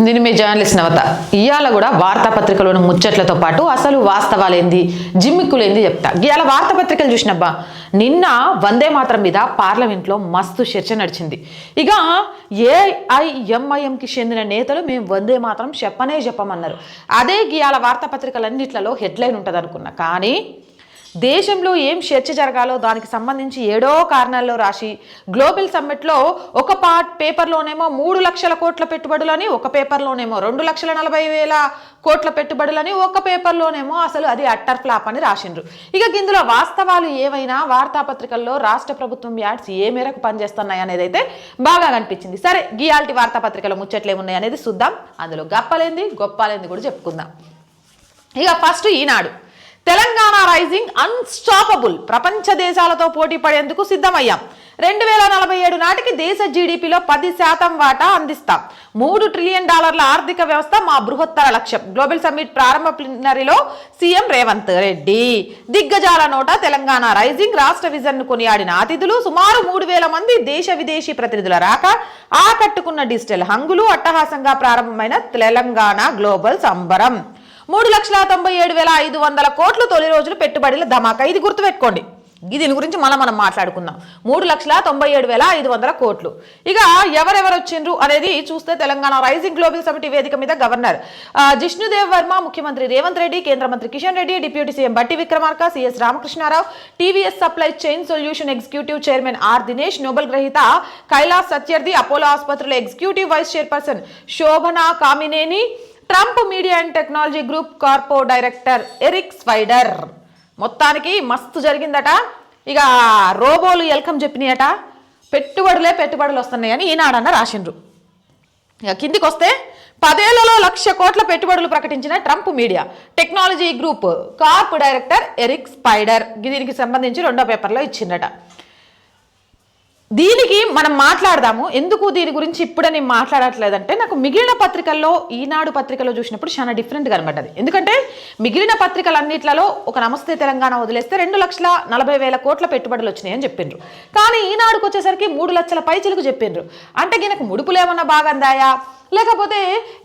నేను మీ జర్నలిస్ట్ నవత. ఇవాళ కూడా వార్తాపత్రికలోని ముచ్చట్లతో పాటు అసలు వాస్తవాలేంది జిమ్మిక్కులేంది చెప్తా. ఇవాళ వార్తాపత్రికలు చూసినబ్బా, నిన్న వందే మాతరం మీద పార్లమెంట్లో మస్తు చర్చ నడిచింది. ఇక ఏఐఎంఐఎంకి చెందిన నేతలు మేము వందే మాతరం చెప్పమన్నారు. అదే ఇవాళ వార్తాపత్రికలన్నిట్లలో హెడ్లైన్ ఉంటుంది అనుకున్నా. కానీ దేశంలో ఏం చర్చ జరగాలో దానికి సంబంధించి 7 కారణాల్లో రాసి గ్లోబల్ సమ్మిట్లో ఒక పేపర్లోనేమో 3 లక్షల కోట్ల పెట్టుబడులని, ఒక పేపర్లోనేమో 2,40,000 కోట్ల పెట్టుబడులని, ఒక పేపర్లోనేమో అసలు అది అట్టర్ ఫ్లాప్ అని రాసిండ్రు. ఇక ఇందులో వాస్తవాలు ఏవైనా వార్తాపత్రికల్లో రాష్ట్ర ప్రభుత్వం యాడ్స్ ఏ మేరకు పనిచేస్తున్నాయి అనేది అయితే బాగా కనిపించింది. సరే, గియాల్టి వార్తాపత్రికలో ముచ్చట్లు ఏమున్నాయి అనేది చూద్దాం. అందులో గప్పలేంది గొప్పలేంది కూడా చెప్పుకుందాం. ఇక ఫస్ట్ ఈనాడు, తెలంగాణ రైజింగ్ అన్స్టాపబుల్, ప్రపంచ దేశాలతో పోటీ పడేందుకు సిద్ధమయ్యాం. 2047 నాటికి దేశ జీడిపిలో 10% వాటా అందిస్తాం. $3 ట్రిలియన్ ఆర్థిక వ్యవస్థ మా బృహత్తర లక్ష్యం. గ్లోబల్ సమ్మిట్ ప్రారంభ ప్లీనరీలో సీఎం రేవంత్ రెడ్డి. దిగ్గజాల నోట తెలంగాణ రైజింగ్, రాష్ట్ర విజన్ను కొనియాడిన అతిథులు. సుమారు 3,000 మంది దేశ విదేశీ ప్రతినిధుల రాక ఆకట్టుకున్న డిజిటల్ హంగులు. అట్టహాసంగా ప్రారంభమైన తెలంగాణ గ్లోబల్ సంబరం. 3,97,500 కోట్లు తొలి రోజులు పెట్టుబడుల ధమాకా. ఇది గుర్తుపెట్టుకోండి, దీని గురించి మనం మాట్లాడుకుందాం. 3,97,500 కోట్లు. ఇక ఎవరెవరు వచ్చిండ్రు అనేది చూస్తే, తెలంగాణ రైజింగ్ గ్లోబల్ సమిట్ వేదిక మీద గవర్నర్ జిష్ణుదేవ్ వర్మ, ముఖ్యమంత్రి రేవంత్ రెడ్డి, కేంద్ర మంత్రి Kishan Reddy, deputy CM Bhatti Vikramarka, CS Ramakrishna Rao, TVS supply chain solution executive chairman R Dinesh, Nobel గ్రహీత కైలాస్ సత్యర్థి, అపోలో ఆసుపత్రుల executive vice chairperson Shobana Kamineni, Trump media and technology group కార్పో డైరెక్టర్ ఎరిక్ స్వైడర్. మొత్తానికి మస్తు జరిగిందట. ఇక రోబోలు వెల్కమ్ చెప్పినాయట. పెట్టుబడులు వస్తున్నాయని ఈనాడన్న రాసిండ్రు. ఇక కిందికి వస్తే, 10 ఏళ్లలో 1,00,000 కోట్ల పెట్టుబడులు ప్రకటించిన Trump media technology group corp director Eric Swider. దీనికి సంబంధించి 2వ పేపర్లో ఇచ్చిందట. దీనికి మనం మాట్లాడదాము. ఎందుకు దీని గురించి ఇప్పుడే నేను మాట్లాడట్లేదంటే, నాకు మిగిలిన పత్రికల్లో ఈనాడు పత్రికలో చూసినప్పుడు చాలా డిఫరెంట్ కనబడ్డది. ఎందుకంటే మిగిలిన పత్రికలన్నిట్లలో ఒక నమస్తే తెలంగాణ వదిలేస్తే 2,40,000 కోట్ల పెట్టుబడులు వచ్చినాయని చెప్పిండ్రు. కానీ ఈనాడుకు వచ్చేసరికి 3 లక్షల పైచిలకు చెప్పిండ్రు. అంటే ఈయనకు ముడుపులు ఏమన్నా బాగా అందాయా, లేకపోతే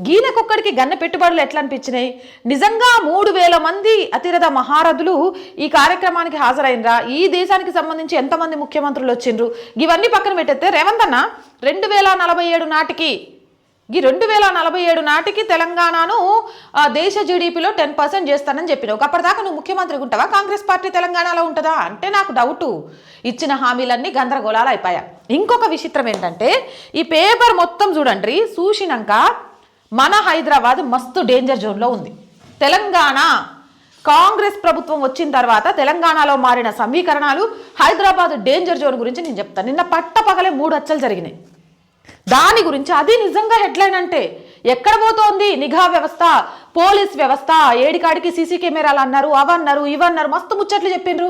గీనకొక్కడికి గన్న పెట్టుబడులు ఎట్లా అనిపించినాయి? నిజంగా 3,000 మంది అతిరథ మహారథులు ఈ కార్యక్రమానికి హాజరైనరా? ఈ దేశానికి సంబంధించి ఎంతమంది ముఖ్యమంత్రులు వచ్చిండ్రు? ఇవన్నీ పక్కన పెట్టేస్తే, రేవంత్ అన్న 2047 నాటికి 2047 నాటికి తెలంగాణను దేశ జీడిపిలో 10% చేస్తానని చెప్పినావు. అప్పటిదాకా నువ్వు ముఖ్యమంత్రిగా ఉంటావా? కాంగ్రెస్ పార్టీ తెలంగాణలో ఉంటుందా అంటే నాకు డౌటు. ఇచ్చిన హామీలన్నీ గందరగోళాలు అయిపోయా. ఇంకొక విచిత్రం ఏంటంటే, ఈ పేపర్ మొత్తం చూడండి, చూసినాక మన హైదరాబాద్ మస్తు డేంజర్ జోన్లో ఉంది. తెలంగాణ కాంగ్రెస్ ప్రభుత్వం వచ్చిన తర్వాత తెలంగాణలో మారిన సమీకరణాలు, హైదరాబాద్ డేంజర్ జోన్ గురించి నేను చెప్తాను. నిన్న పట్టపగలే 3 హత్యలు జరిగినాయి. దాని గురించి అది నిజంగా హెడ్లైన్ అంటే ఎక్కడ పోతోంది నిఘా వ్యవస్థ, పోలీస్ వ్యవస్థ, ఏడికాడికి సీసీ కెమెరాలు అన్నారు, అవన్నారు ఇవన్నారు, మస్తు ముచ్చట్లు చెప్పిండ్రు.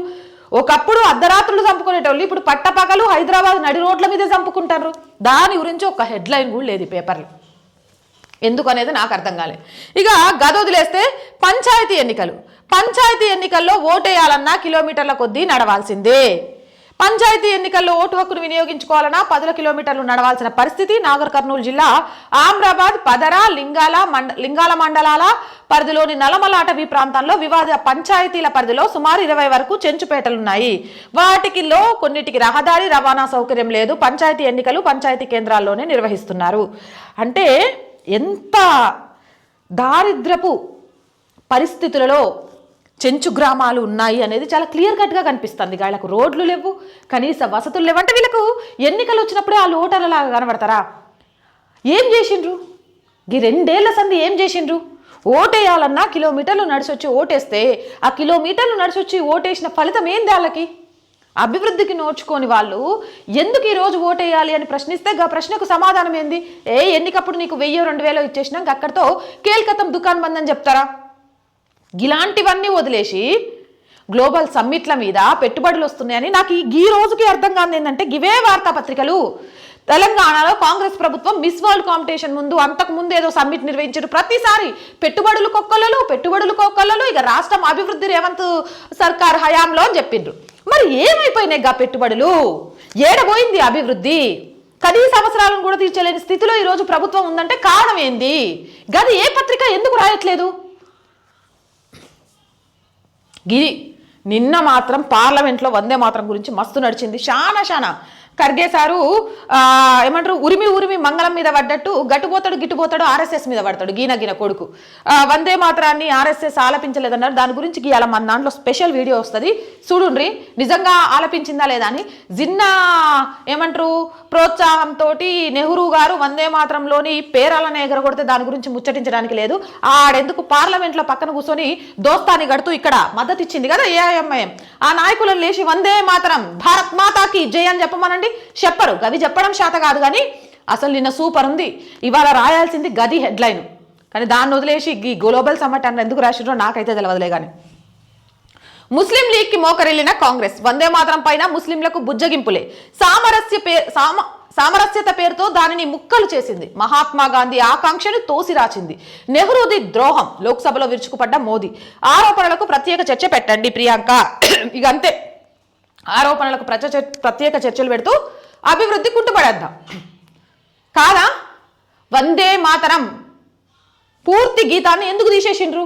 ఒకప్పుడు అర్ధరాత్రులు చంపుకునేటోళ్ళు ఇప్పుడు పట్టపగలు హైదరాబాద్ నడి రోడ్ల మీదే చంపుకుంటారు. దాని గురించి ఒక హెడ్లైన్ కూడా లేదు ఈ పేపర్లో. ఎందుకు అనేది నాకు అర్థం కాలేదు. ఇక గదొదిలేస్తే, పంచాయతీ ఎన్నికల్లో ఓటేయాలన్నా కిలోమీటర్ల కొద్దీ నడవాల్సిందే. పంచాయతీ ఎన్నికల్లో ఓటు హక్కును వినియోగించుకోవాలన్నా 10 కిలోమీటర్లు నడవాల్సిన పరిస్థితి. నాగర్ కర్నూలు జిల్లా ఆమ్రాబాద్, పదర, లింగాల మండలాల పరిధిలోని నల్లమల అటవీ ప్రాంతాల్లో వివాద పంచాయతీల పరిధిలో సుమారు 20 వరకు చెంచుపేటలున్నాయి. వాటికిలో కొన్నిటికి రహదారి రవాణా సౌకర్యం లేదు. పంచాయతీ ఎన్నికలు పంచాయతీ కేంద్రాల్లోనే నిర్వహిస్తున్నారు. అంటే ఎంత దారిద్రపు పరిస్థితులలో చెంచు గ్రామాలు ఉన్నాయి అనేది చాలా క్లియర్ కట్గా కనిపిస్తుంది. వీళ్ళకు రోడ్లు లేవు, కనీస వసతులు లేవు. అంటే వీళ్ళకు ఎన్నికలు వచ్చినప్పుడే వాళ్ళు ఓటర్లలాగా కనబడతారా? ఏం చేసిండ్రు? ఈ 2 ఏళ్ల సంది ఏం చేసిండ్రు? ఓటేయాలన్నా కిలోమీటర్లు నడిచొచ్చి ఓటేస్తే, ఆ కిలోమీటర్లు నడిచొచ్చి ఓటేసిన ఫలితం ఏంది? వాళ్ళకి అభివృద్ధికి నోచుకొని వాళ్ళు ఎందుకు ఈరోజు ఓటేయాలి అని ప్రశ్నిస్తే, ఆ ప్రశ్నకు సమాధానం ఏంది? ఎన్నికప్పుడు నీకు 1,000-2,000 ఇచ్చేసినాక అక్కడితో కేల్కతం దుకాణం బంద్ అని చెప్తారా? ఇలాంటివన్నీ వదిలేసి గ్లోబల్ సమ్మిట్ల మీద పెట్టుబడులు వస్తున్నాయని నాకు ఈ రోజుకి అర్థం కాదు. ఏంటంటే ఇవే వార్తాపత్రికలు తెలంగాణలో కాంగ్రెస్ ప్రభుత్వం మిస్ వరల్డ్ కాంపిటీషన్ ముందు, అంతకు ముందు ఏదో సమ్మిట్ నిర్వహించారు. ప్రతిసారి పెట్టుబడులు కొక్కలలు. ఇక రాష్ట్రం అభివృద్ధి రేవంత్ సర్కార్ హయాంలో అని చెప్పిండ్రు. మరి ఏమైపోయినాయి గా పెట్టుబడులు? ఏడబోయింది అభివృద్ధి? కనీస అవసరాలను కూడా తీర్చలేని స్థితిలో ఈరోజు ప్రభుత్వం ఉందంటే కారణం ఏంది? గది ఏ పత్రిక ఎందుకు రాయట్లేదు? గిరి నిన్న మాత్రం పార్లమెంట్లో వందే మాత్రం గురించి మస్తు నడిచింది. శానా ఖర్గే సారు ఏమంటారు ఉరిమి మంగళం మీద పడ్డట్టు గిట్టుపోతాడు ఆర్ఎస్ఎస్ మీద పడతాడు గిన కొడుకు. వందే మాత్రాన్ని ఆర్ఎస్ఎస్ ఆలపించలేదన్నారు. దాని గురించి ఇవాళ మన దాంట్లో స్పెషల్ వీడియో వస్తుంది, చూడుండ్రి నిజంగా ఆలపించిందా లేదా అని. జిన్నా ఏమంటారు ప్రోత్సాహంతో నెహ్రూ గారు వందే మాత్రంలోని పేరాలను ఎగరగొడితే దాని గురించి ముచ్చటించడానికి లేదు. ఆడెందుకు పార్లమెంట్లో పక్కన కూర్చొని దోస్తాని గడుతూ ఇక్కడ మద్దతు ఇచ్చింది కదా ఏఐఎంఐఎం, ఆ నాయకులను లేచి వందే మాత్రం భారత్ మాతాకి జై అని చెప్పమనండి, చెప్పరు. గది చెప్పడం శాత కాదు, కానీ అసలు నిన్న సూపర్ ఉంది. ఇవాళ రాయాల్సింది గది హెడ్లైన్, కానీ దాన్ని వదిలేసి ఈ గ్లోబల్ సమ్మిట్ అని ఎందుకు రాసిరో నాకైతే తెలియదులే. కానీ ముస్లిం లీగ్కి మోకరిల్లిన కాంగ్రెస్ వందే మాత్రం పైన ముస్లింలకు బుజ్జగింపులే, సామరస్యత పేరుతో దానిని ముక్కలు చేసింది. మహాత్మా గాంధీ ఆకాంక్షను తోసిరాచింది. నెహ్రూది ద్రోహం, లోక్సభలో విరుచుకుపడ్డ మోదీ. ఆరోపణలకు ప్రత్యేక చర్చ పెట్టండి ప్రియాంక. ఇక అంతే, ఆరోపణలకు ప్రత్యేక చర్చలు పెడుతూ అభివృద్ధి కుంటుపడేద్దాం కాదా? వందే మాతరం పూర్తి గీతాన్ని ఎందుకు తీసేసిండ్రు?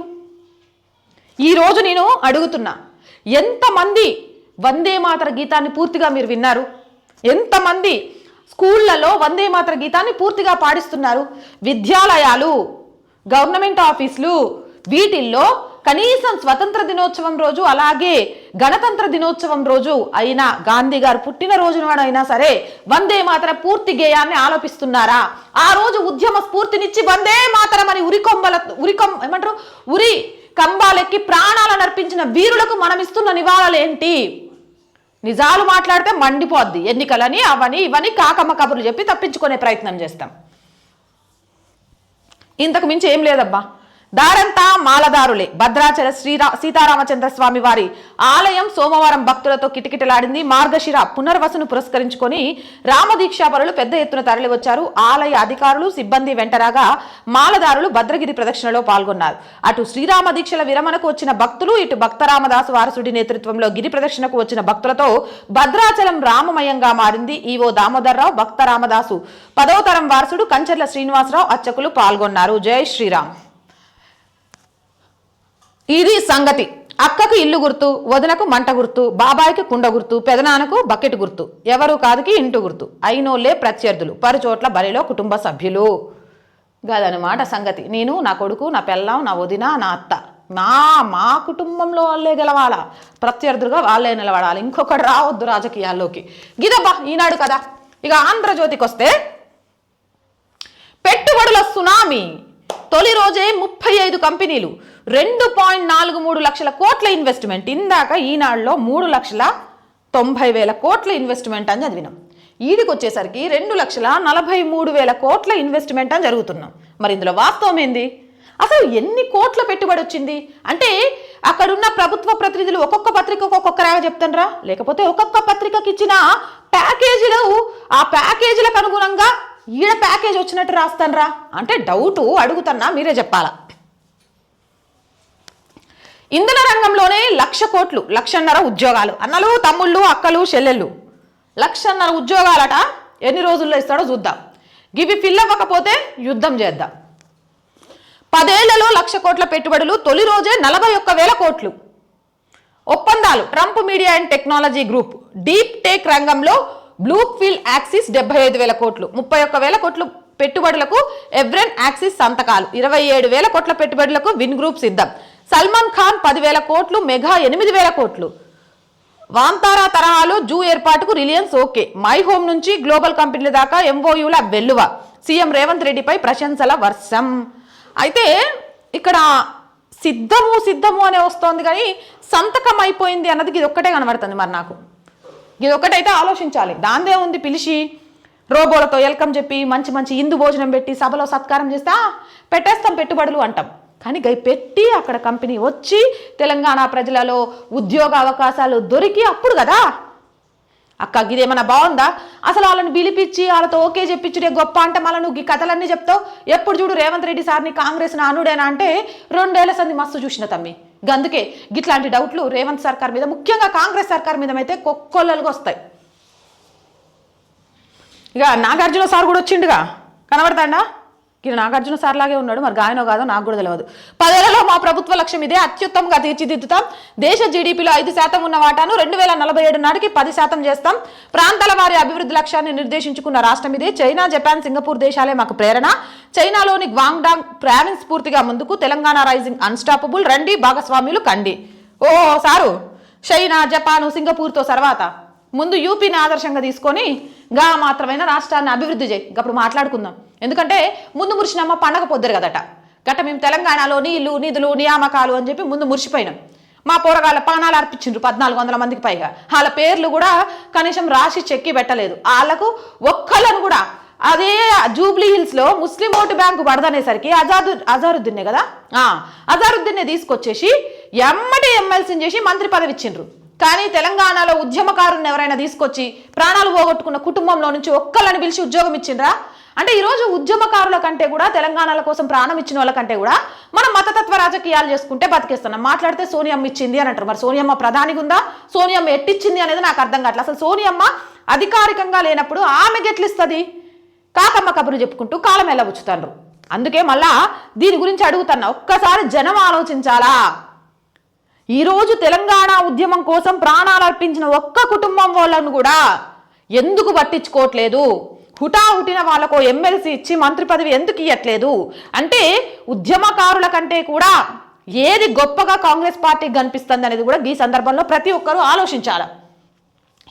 ఈరోజు నేను అడుగుతున్నా, ఎంతమంది వందే మాతర గీతాన్ని పూర్తిగా మీరు విన్నారు? ఎంతమంది స్కూళ్లలో వందే మాతర గీతాన్ని పూర్తిగా పాడిస్తున్నారు? విద్యాలయాలు, గవర్నమెంట్ ఆఫీసులు, వీటిల్లో కనీసం స్వతంత్ర దినోత్సవం రోజు అలాగే గణతంత్ర దినోత్సవం రోజు అయినా, గాంధీ గారు పుట్టినరోజు నాడైనా సరే వందే మాతర పూర్తి గేయాన్ని ఆలోపిస్తున్నారా? ఆ రోజు ఉద్యమ స్ఫూర్తినిచ్చి వందే మాతరం అని ఉరి కంబాలెక్కి ప్రాణాలను అర్పించిన వీరులకు మనం ఇస్తున్న నివాళులేంటి? నిజాలు మాట్లాడితే మండిపోద్ది. ఎన్నికలని అవని ఇవని కాకమ్మ కబుర్లు చెప్పి తప్పించుకునే ప్రయత్నం చేస్తాం. ఇంతకు మించి ఏం లేదబ్బా. దారంతా మాలదారులే. భద్రాచల సీతారామచంద్ర స్వామి వారి ఆలయం సోమవారం భక్తులతో కిటకిటలాడింది. మార్గశిర పునర్వసును పురస్కరించుకొని రామదీక్షాపరులు పెద్ద ఎత్తున తరలివచ్చారు. ఆలయ అధికారులు సిబ్బంది వెంటరాగా మాలదారులు భద్రగిరి ప్రదక్షిణలో పాల్గొన్నారు. అటు శ్రీరామ దీక్షల విరమణకు వచ్చిన భక్తులు, ఇటు భక్త రామదాసు వారసుడి నేతృత్వంలో గిరి ప్రదక్షిణకు వచ్చిన భక్తులతో భద్రాచలం రామమయంగా మారింది. ఈవో దామోదర్రావు, భక్త రామదాసు 10వ తరం వారసుడు కంచర్ల శ్రీనివాసరావు అర్చకులు పాల్గొన్నారు. జై శ్రీరామ్. ఇది సంగతి. అక్కకు ఇల్లు గుర్తు, వదినకు మంట గుర్తు, బాబాయికి కుండ గుర్తు, పెదనాన్నకు బకెట్ గుర్తు, ఎవరు కాదుకి ఇంటు గుర్తు, అయినోళ్లే ప్రత్యర్థులు, పరుచోట్ల బలిలో కుటుంబ సభ్యులు. గదనమాట సంగతి. నేను, నా కొడుకు, నా పెళ్ళాం, నా వదిన, నా అత్త, మా కుటుంబంలో వాళ్ళే గెలవాలా, ప్రత్యర్థులుగా వాళ్ళే నిలబడాలి, ఇంకొకటి రావద్దు రాజకీయాల్లోకి. గిదబ్బా ఈనాడు కదా. ఇక ఆంధ్రజ్యోతికి వస్తే పెట్టుబడుల సునామీ. తొలి రోజే 35 కంపెనీలు, 2.43 లక్షల కోట్ల ఇన్వెస్ట్మెంట్. ఇందాక ఈనాడులో 3,90,000 కోట్ల ఇన్వెస్ట్మెంట్ అని చదివినాం. ఈడికి వచ్చేసరికి 2,43,000 కోట్ల ఇన్వెస్ట్మెంట్ అని జరుగుతున్నాం. మరి ఇందులో వాస్తవం ఏంది? అసలు ఎన్ని కోట్ల పెట్టుబడి వచ్చింది అంటే, అక్కడున్న ప్రభుత్వ ప్రతినిధులు ఒక్కొక్క పత్రికకు ఒక్కొక్కరాగా చెప్తానరా, లేకపోతే ఒక్కొక్క పత్రికకి ఇచ్చిన ప్యాకేజీలు ఆ ప్యాకేజీలకు అనుగుణంగా ఈడ ప్యాకేజ్ వచ్చినట్టు రాస్తానరా అంటే డౌటు అడుగుతున్నా, మీరే చెప్పాలా. ఇంధన రంగంలోనే 1,00,000 కోట్లు, 1,50,000 ఉద్యోగాలు. అన్నలు, తమ్ముళ్ళు, అక్కలు, చెల్లెళ్ళు, 1,50,000 ఉద్యోగాలట. ఎన్ని రోజుల్లో ఇస్తాడో చూద్దాం. గివి ఫిల్ అవ్వకపోతే యుద్ధం చేద్దాం. 10 ఏళ్లలో 1,00,000 కోట్ల పెట్టుబడులు. తొలి రోజే 41,000 కోట్లు ఒప్పందాలు. Trump media and technology group deep tech రంగంలో బ్లూఫీల్డ్ యాక్సిస్ 75,000 కోట్లు. 31,000 కోట్లు పెట్టుబడులకు ఎవ్రెన్ యాక్సిస్ సంతకాలు. 27,000 కోట్ల పెట్టుబడులకు విన్ గ్రూప్ సిద్ధం. సల్మాన్ ఖాన్ 10,000 కోట్లు, మెగా 8,000 కోట్లు. వాంతారా తరహాలో జూ ఏర్పాటుకు రిలయన్స్ ఓకే. మై హోమ్ నుంచి గ్లోబల్ కంపెనీల దాకా ఎంఓయూల వెల్లువ. సీఎం రేవంత్ రెడ్డిపై ప్రశంసల వర్షం. అయితే ఇక్కడ సిద్ధము అనే వస్తోంది, కానీ సంతకం అయిపోయింది అన్నది ఇది ఒక్కటే కనబడుతుంది. మరి నాకు ఇది ఒక్కటైతే ఆలోచించాలి. దాందే ఉంది, పిలిచి రోబోలతో వెల్కమ్ చెప్పి మంచి ఇందు భోజనం పెట్టి సభలో సత్కారం చేస్తే పెట్టేస్తాం పెట్టుబడులు అంటాం. కానీ గై పెట్టి అక్కడ కంపెనీ వచ్చి తెలంగాణ ప్రజలలో ఉద్యోగ అవకాశాలు దొరికి అప్పుడు కదా. అక్క ఇదేమన్నా బాగుందా? అసలు వాళ్ళని పిలిపించి వాళ్ళతో ఓకే చెప్పించుడే గొప్ప అంటే మళ్ళీ నువ్వు ఈ కథలన్నీ చెప్తావు. ఎప్పుడు చూడు రేవంత్ రెడ్డి సార్ని కాంగ్రెస్ నానుడేనా అంటే 2 ఏళ్ల సంది మస్తు చూసిన తమ్మి. అందుకే గిట్లాంటి డౌట్లు రేవంత్ సర్కార్ మీద, ముఖ్యంగా కాంగ్రెస్ సర్కార్ మీద అయితే కొక్కొల్లలుగా వస్తాయి. ఇక నాగార్జున సార్ కూడా వచ్చిండుగా, కనబడతాడా? ఈయన నాగార్జున సార్ లాగే ఉన్నాడు, మరి గాయనో కాదో నాకు కూడా తెలియదు. 10 ఏళ్లలో మా ప్రభుత్వ లక్ష్యం ఇదే, అత్యుత్తమంగా తీర్చిదిద్దుతాం. దేశ జీడీపీలో 5% ఉన్న వాటాను 2047 నాటికి 10% చేస్తాం. ప్రాంతాల వారి అభివృద్ధి లక్ష్యాన్ని నిర్దేశించుకున్న రాష్ట్రం ఇదే. చైనా, జపాన్, సింగపూర్ దేశాలే మాకు ప్రేరణ. చైనాలోని గ్వాంగ్డాంగ్ ప్రావిన్స్ పూర్తిగా ముందుకు, తెలంగాణ రైజింగ్ అన్స్టాపబుల్. రండి భాగస్వామ్యులు కండి. ఓ సారు, చైనా, జపాను, సింగపూర్తో తర్వాత ముందు యూపీని ఆదర్శంగా తీసుకొని గా మాత్రమైన రాష్ట్రాన్ని అభివృద్ధి చేయి, అప్పుడు మాట్లాడుకుందాం. ఎందుకంటే ముందు మురిసినమ్మ పండగ పొద్దురు కదట. గట్ట మేము తెలంగాణలో నీళ్లు, నిధులు, నియామకాలు అని చెప్పి ముందు మురిసిపోయినాం. మా పోరగాళ్ళ పానాలు అర్పించిండ్రు 1400 మందికి పైగా. వాళ్ళ పేర్లు కూడా కనీసం రాసి చెక్కి పెట్టలేదు. వాళ్ళకు ఒక్కళ్ళను కూడా అదే జూబ్లీ హిల్స్ లో ముస్లిం ఓటు బ్యాంకు పడదనేసరికి అజారుద్దీన్నే కదా, అజారుద్దీన్నే తీసుకొచ్చేసి ఎమ్మటి ఎమ్మెల్సీని చేసి మంత్రి పదవి ఇచ్చిండ్రు. కానీ తెలంగాణలో ఉద్యమకారుని ఎవరైనా తీసుకొచ్చి ప్రాణాలు పోగొట్టుకున్న కుటుంబంలో నుంచి ఒక్కళ్ళని పిలిచి ఉద్యోగం ఇచ్చిండ్రా? అంటే ఈరోజు ఉద్యమకారుల కంటే కూడా, తెలంగాణల కోసం ప్రాణం ఇచ్చిన వాళ్ళ కంటే కూడా మనం మతతత్వ రాజకీయాలు చేసుకుంటే బతికేస్తున్నాం. మాట్లాడితే సోనియమ్మ ఇచ్చింది అని అంటారు. మరి సోనియమ్మ ప్రధానిగా ఉందా? సోనియమ్మ ఎట్టిచ్చింది అనేది నాకు అర్థం కావట్లేదు. అసలు సోనియమ్మ అధికారికంగా లేనప్పుడు ఆమెకి ఎట్లిస్తుంది? కాకమ్మ కబురు చెప్పుకుంటూ కాలం ఎలా ఉంచుతారు. అందుకే మళ్ళా దీని గురించి అడుగుతున్నా, ఒక్కసారి జనం ఆలోచించాలా? ఈరోజు తెలంగాణ ఉద్యమం కోసం ప్రాణాలు అర్పించిన ఒక్క కుటుంబం వాళ్ళను కూడా ఎందుకు పట్టించుకోవట్లేదు? హుటాహుటిన వాళ్ళకు ఎమ్మెల్సీ ఇచ్చి మంత్రి పదవి ఎందుకు ఇవ్వట్లేదు? అంటే ఉద్యమకారుల కంటే కూడా ఏది గొప్పగా కాంగ్రెస్ పార్టీకి కనిపిస్తుంది అనేది కూడా ఈ సందర్భంలో ప్రతి ఒక్కరూ ఆలోచించాలి.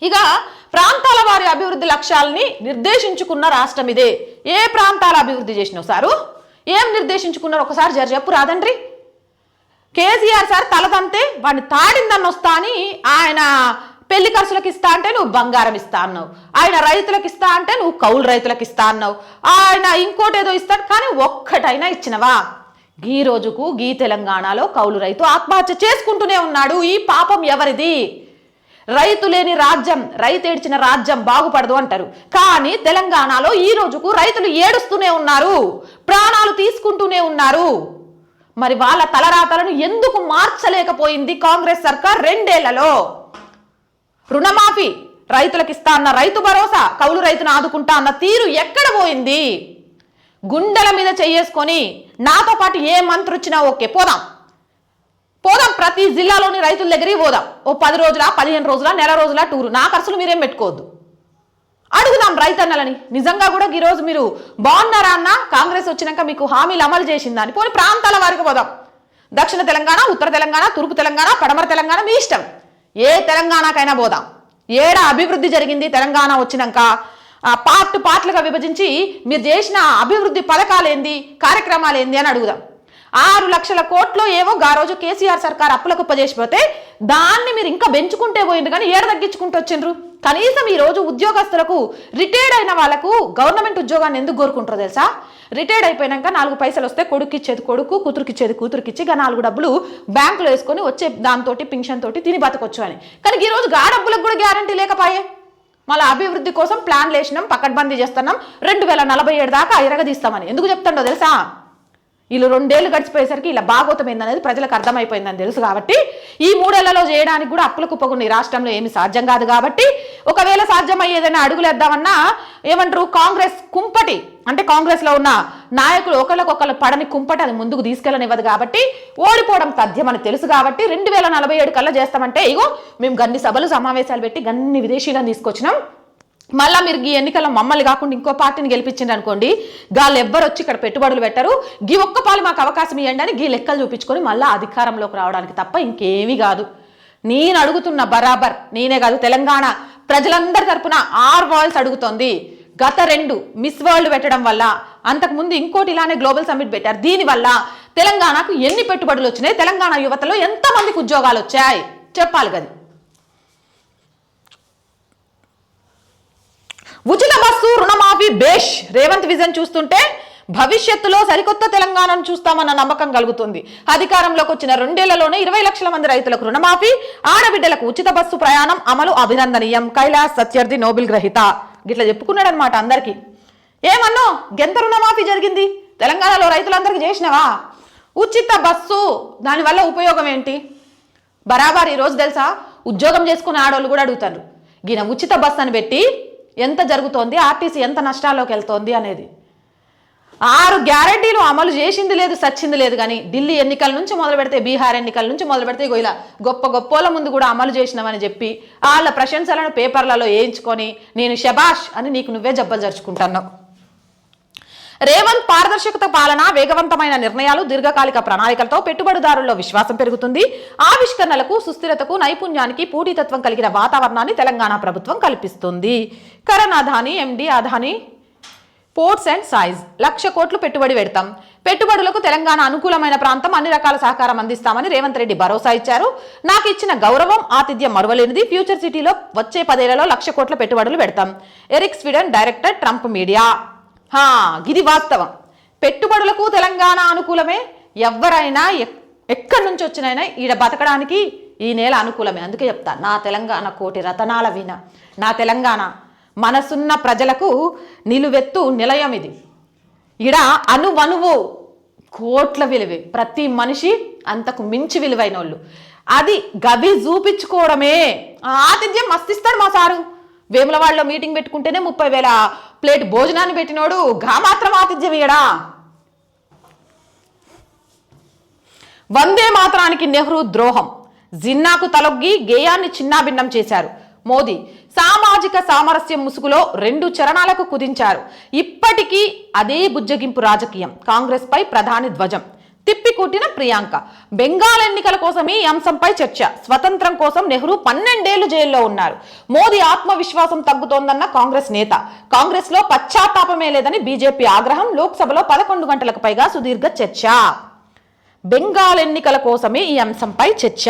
ఇక ప్రాంతాల వారి అభివృద్ధి లక్ష్యాలని నిర్దేశించుకున్న రాష్ట్రం ఇదే. ఏ ప్రాంతాల అభివృద్ధి చేసినావు సారు? ఏం నిర్దేశించుకున్నారు ఒకసారి చెప్పు రాదండ్రి. కేసీఆర్ సార్ తలదంతే వాడిని తాడిందని వస్తా అని ఆయన పెళ్లి ఖర్చులకు ఇస్తా అంటే నువ్వు బంగారం ఇస్తా అన్నావు, ఆయన రైతులకు ఇస్తా అంటే నువ్వు కౌలు రైతులకు ఇస్తా అన్నావు, ఆయన ఇంకోటేదో ఇస్తాడు. కానీ ఒక్కటైనా ఇచ్చినవా? ఈ రోజుకు ఈ తెలంగాణలో కౌలు రైతు ఆత్మహత్య చేసుకుంటూనే ఉన్నాడు. ఈ పాపం ఎవరిది? రైతు లేని రాజ్యం, రైతు ఏడ్చిన రాజ్యం బాగుపడదు అంటారు. కానీ తెలంగాణలో ఈ రోజుకు రైతులు ఏడుస్తూనే ఉన్నారు, ప్రాణాలు తీసుకుంటూనే ఉన్నారు. మరి వాళ్ళ తలరాతలను ఎందుకు మార్చలేకపోయింది కాంగ్రెస్ సర్కార్ 2 ఏళ్లలో? రుణమాఫీ రైతులకు ఇస్తా అన్న, రైతు భరోసా కౌలు రైతును ఆదుకుంటా అన్న తీరు ఎక్కడ పోయింది? గుండెల మీద చేసుకొని నాతో పాటు ఏ మంత్రి వచ్చినా ఓకే పోదాం, ప్రతి జిల్లాలోని రైతుల దగ్గరికి పోదాం. ఓ 10 రోజుల, 15 రోజుల, నెల రోజుల టూరు, నా ఖర్చులు మీరేం పెట్టుకోవద్దు. అడుగుదాం రైతన్నలని. నిజంగా కూడా ఈరోజు మీరు బాగున్నారా అన్న? కాంగ్రెస్ వచ్చినాక మీకు హామీలు అమలు చేసిందని. పోనీ ప్రాంతాల వారికి పోదాం. దక్షిణ తెలంగాణ, ఉత్తర తెలంగాణ, తూర్పు తెలంగాణ, పడమర తెలంగాణ, మీ ఇష్టం. ఏ తెలంగాణకైనా పోదాం. ఏడ అభివృద్ధి జరిగింది తెలంగాణ వచ్చినాక? పార్ట్లుగా విభజించి మీరు చేసిన అభివృద్ధి పథకాలు ఏంది, కార్యక్రమాలు ఏంది అని అడుగుదాం. 6 లక్షల కోట్లు ఏవో ఆ రోజు కేసీఆర్ సర్కార్ అప్పులకు ఉపజేసిపోతే దాన్ని మీరు ఇంకా పెంచుకుంటే పోయింది, కానీ ఏడ తగ్గించుకుంటూ వచ్చిండ్రు. కనీసం ఈ రోజు ఉద్యోగస్తులకు, రిటైర్డ్ అయిన వాళ్ళకు గవర్నమెంట్ ఉద్యోగాన్ని ఎందుకు కోరుకుంటారో తెలుసా? రిటైర్డ్ అయిపోయినాక 4 పైసలు వస్తే కొడుకిచ్చేది కొడుకు, కూతురుకిచ్చేది కూతురుకిచ్చి ఇక 4 డబ్బులు బ్యాంకులో వేసుకొని వచ్చే దాంతో పింఛన్ తోటి తిని బతకొచ్చు అని. కానీ ఈ రోజు ఆ డబ్బులకు కూడా గ్యారంటీ లేకపోయే. మళ్ళీ అభివృద్ధి కోసం ప్లాన్లు వేసినాం, పకడ్బందీ చేస్తున్నాం, 2047 దాకా ఇరగదీస్తామని. ఎందుకు చెప్తాడో తెలుసా? వీళ్ళు 2 ఏళ్ళు గడిచిపోయేసరికి ఇలా భాగోతం ఏందనేది ప్రజలకు అర్థమైపోయిందని తెలుసు. కాబట్టి ఈ 3 ఏళ్లలో చేయడానికి కూడా అప్పుల కుప్పకుండా ఈ రాష్ట్రంలో ఏమి సాధ్యం కాదు. కాబట్టి ఒకవేళ సాధ్యమయ్యేదైనా అడుగులేద్దామన్నా ఏమంటారు, కాంగ్రెస్ కుంపటి అంటే కాంగ్రెస్ లో ఉన్న నాయకులు ఒకళ్ళకొకళ్ళు పడని కుంపటి అది ముందుకు తీసుకెళ్ళనివ్వదు. కాబట్టి ఓడిపోవడం తథ్యమని తెలుసు. కాబట్టి 2047 కల్లా చేస్తామంటే ఇగో మేము గన్ని సభలు సమావేశాలు పెట్టి గన్ని విదేశీలను తీసుకొచ్చినాం. మళ్ళీ మీరు ఈ ఎన్నికల్లో మమ్మల్ని కాకుండా ఇంకో పార్టీని గెలిపించింది అనుకోండి, గాళ్ళు ఎవ్వరు వచ్చి ఇక్కడ పెట్టుబడులు పెట్టరు, గీ ఒక్క పాలు మాకు అవకాశం ఇవ్వండి అని గీ లెక్కలు చూపించుకొని మళ్ళీ అధికారంలోకి రావడానికి తప్ప ఇంకేమీ కాదు. నేను అడుగుతున్న బరాబర్ నేనే కాదు, తెలంగాణ ప్రజలందరి తరపున 6 వాయిస్ అడుగుతోంది. గత 2 మిస్ వరల్డ్ పెట్టడం వల్ల, అంతకుముందు ఇంకోటి ఇలానే గ్లోబల్ సమ్మిట్ పెట్టారు, దీనివల్ల తెలంగాణకు ఎన్ని పెట్టుబడులు వచ్చినాయి, తెలంగాణ యువతలో ఎంతమందికి ఉద్యోగాలు వచ్చాయి చెప్పాలి కదా. ఉచిత బస్సు, రుణమాఫీ బేష్. రేవంత్ విజన్ చూస్తుంటే భవిష్యత్తులో సరికొత్త తెలంగాణను చూస్తామన్న నమ్మకం కలుగుతుంది. అధికారంలోకి వచ్చిన 2 ఏళ్లలోనే 20 లక్షల మంది రైతులకు రుణమాఫీ, ఆడబిడ్డలకు ఉచిత బస్సు ప్రయాణం అమలు అభినందనీయం. కైలాస్ సత్యర్థి నోబెల్ గ్రహీత గిట్లా చెప్పుకున్నాడు అనమాట అందరికి. ఏమన్నో గెంత రుణమాఫీ జరిగింది తెలంగాణలో రైతులందరికీ చేసినవా? ఉచిత బస్సు, దానివల్ల ఉపయోగం ఏంటి? బరాబర్ ఈరోజు తెలుసా, ఉద్యోగం చేసుకునే ఆడవాళ్ళు కూడా అడుగుతారు. ఈయన ఉచిత బస్సు అని పెట్టి ఎంత జరుగుతోంది, ఆర్టీసీ ఎంత నష్టాల్లోకి వెళ్తోంది అనేది. 6 గ్యారెంటీలు అమలు చేసింది లేదు, సచ్చింది లేదు. కానీ ఢిల్లీ ఎన్నికల నుంచి మొదలు పెడితే, బీహార్ ఎన్నికల నుంచి మొదలు పెడితే ఇలా గొప్పల ముందు కూడా అమలు చేసినామని చెప్పి వాళ్ళ ప్రశంసలను పేపర్లలో వేయించుకొని నేను శబాష్ అని నీకు నువ్వే జబ్బలు జరుచుకుంటున్నావు. రేవంత్ పారదర్శకత పాలన, వేగవంతమైన నిర్ణయాలు, దీర్ఘకాలిక ప్రణాళికలతో పెట్టుబడిదారుల్లో విశ్వాసం పెరుగుతుంది. ఆవిష్కరణలకు, సుస్థిరతకు, నైపుణ్యానికి పోటీతత్వం కలిగిన వాతావరణాన్ని తెలంగాణ ప్రభుత్వం కల్పిస్తుంది. కరణ్ అదానీ ఎండి అదానీ పోర్ట్స్ అండ్ సైజ్ 1,00,000 కోట్లు పెట్టుబడి పెడతాం. పెట్టుబడులకు తెలంగాణ అనుకూలమైన ప్రాంతం, అన్ని రకాల సహకారం అందిస్తామని రేవంత్ రెడ్డి భరోసా ఇచ్చారు. నాకు ఇచ్చిన గౌరవం, ఆతిథ్యం మరువలేనిది. ఫ్యూచర్ సిటీలో వచ్చే 10 ఏళ్లలో 1,00,000 కోట్ల పెట్టుబడులు పెడతాం. Eric Swider director, Trump media. ఇది వాస్తవం. పెట్టుబడులకు తెలంగాణ అనుకూలమే. ఎవరైనా ఎక్కడి నుంచి వచ్చినైనా ఈడ బతకడానికి ఈ నేల అనుకూలమే. అందుకే చెప్తా, నా తెలంగాణ కోటి రతనాల వీణ, నా తెలంగాణ మనసున్న ప్రజలకు నిలువెత్తు నిలయం. ఇది ఈడ అణువణువు కోట్ల విలువే. ప్రతి మనిషి అంతకు మించి విలువైన వాళ్ళు. అది గవి చూపించుకోవడమే. ఆతిథ్యం మస్తిస్తాడు మా సారు. వేములవాడలో మీటింగ్ పెట్టుకుంటేనే 30,000 ప్లేట్ భోజనాన్ని పెట్టినోడు గా మాత్రం ఆతిథ్యం ఇయడా. వందే మాతరానికి నెహ్రూ ద్రోహం, జిన్నాకు తలొగ్గి గేయాన్ని చిన్నాభిన్నం చేశారు మోదీ. సామాజిక సామరస్యం ముసుగులో 2 చరణాలకు కుదించారు. ఇప్పటికీ అదే బుజ్జగింపు రాజకీయం. కాంగ్రెస్ పై ప్రధాని ధ్వజం తిప్పికొట్టిన ప్రియాంక. బెంగాల్ ఎన్నికల కోసం ఈ అంశంపై చర్చ. స్వతంత్రం కోసం నెహ్రూ 12 ఏళ్లు జైల్లో ఉన్నారు. మోదీ ఆత్మవిశ్వాసం తగ్గుతోందన్న కాంగ్రెస్ నేత. కాంగ్రెస్ లో పశ్చాత్తాపమే లేదని బీజేపీ ఆగ్రహం. లోక్సభలో 11 గంటలకు పైగా సుదీర్ఘ చర్చ. బెంగాల్ ఎన్నికల కోసమే ఈ అంశంపై చర్చ.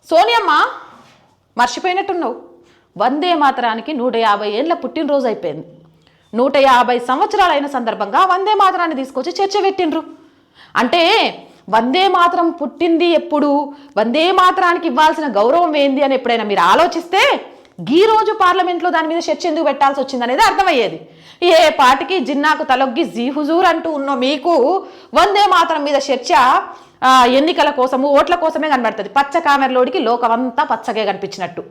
సోనియమ్మ మర్చిపోయినట్టున్నావు. వందే మాతరానికి 150 ఏళ్ల పుట్టినరోజు అయిపోయింది. 150 సంవత్సరాలైన సందర్భంగా వందే మాతరాన్ని తీసుకొచ్చి చర్చ పెట్టిండ్రు. అంటే వందే మాతరం పుట్టింది ఎప్పుడు, వందే మాతరానికి ఇవ్వాల్సిన గౌరవం ఏంది అని ఎప్పుడైనా మీరు ఆలోచిస్తే ఈ రోజు పార్లమెంట్లో దాని మీద చర్చ ఎందుకు పెట్టాల్సి వచ్చింది అనేది అర్థమయ్యేది. ఏ పాటికి జిన్నాకు తలొగ్గి జీ హుజూర్ అంటూ ఉన్న మీకు వందే మాతరం మీద చర్చ ఎన్నికల కోసము, ఓట్ల కోసమే కనబడుతుంది. పచ్చ కామెరలోడికి లోకమంతా పచ్చగా కనిపించినట్టు.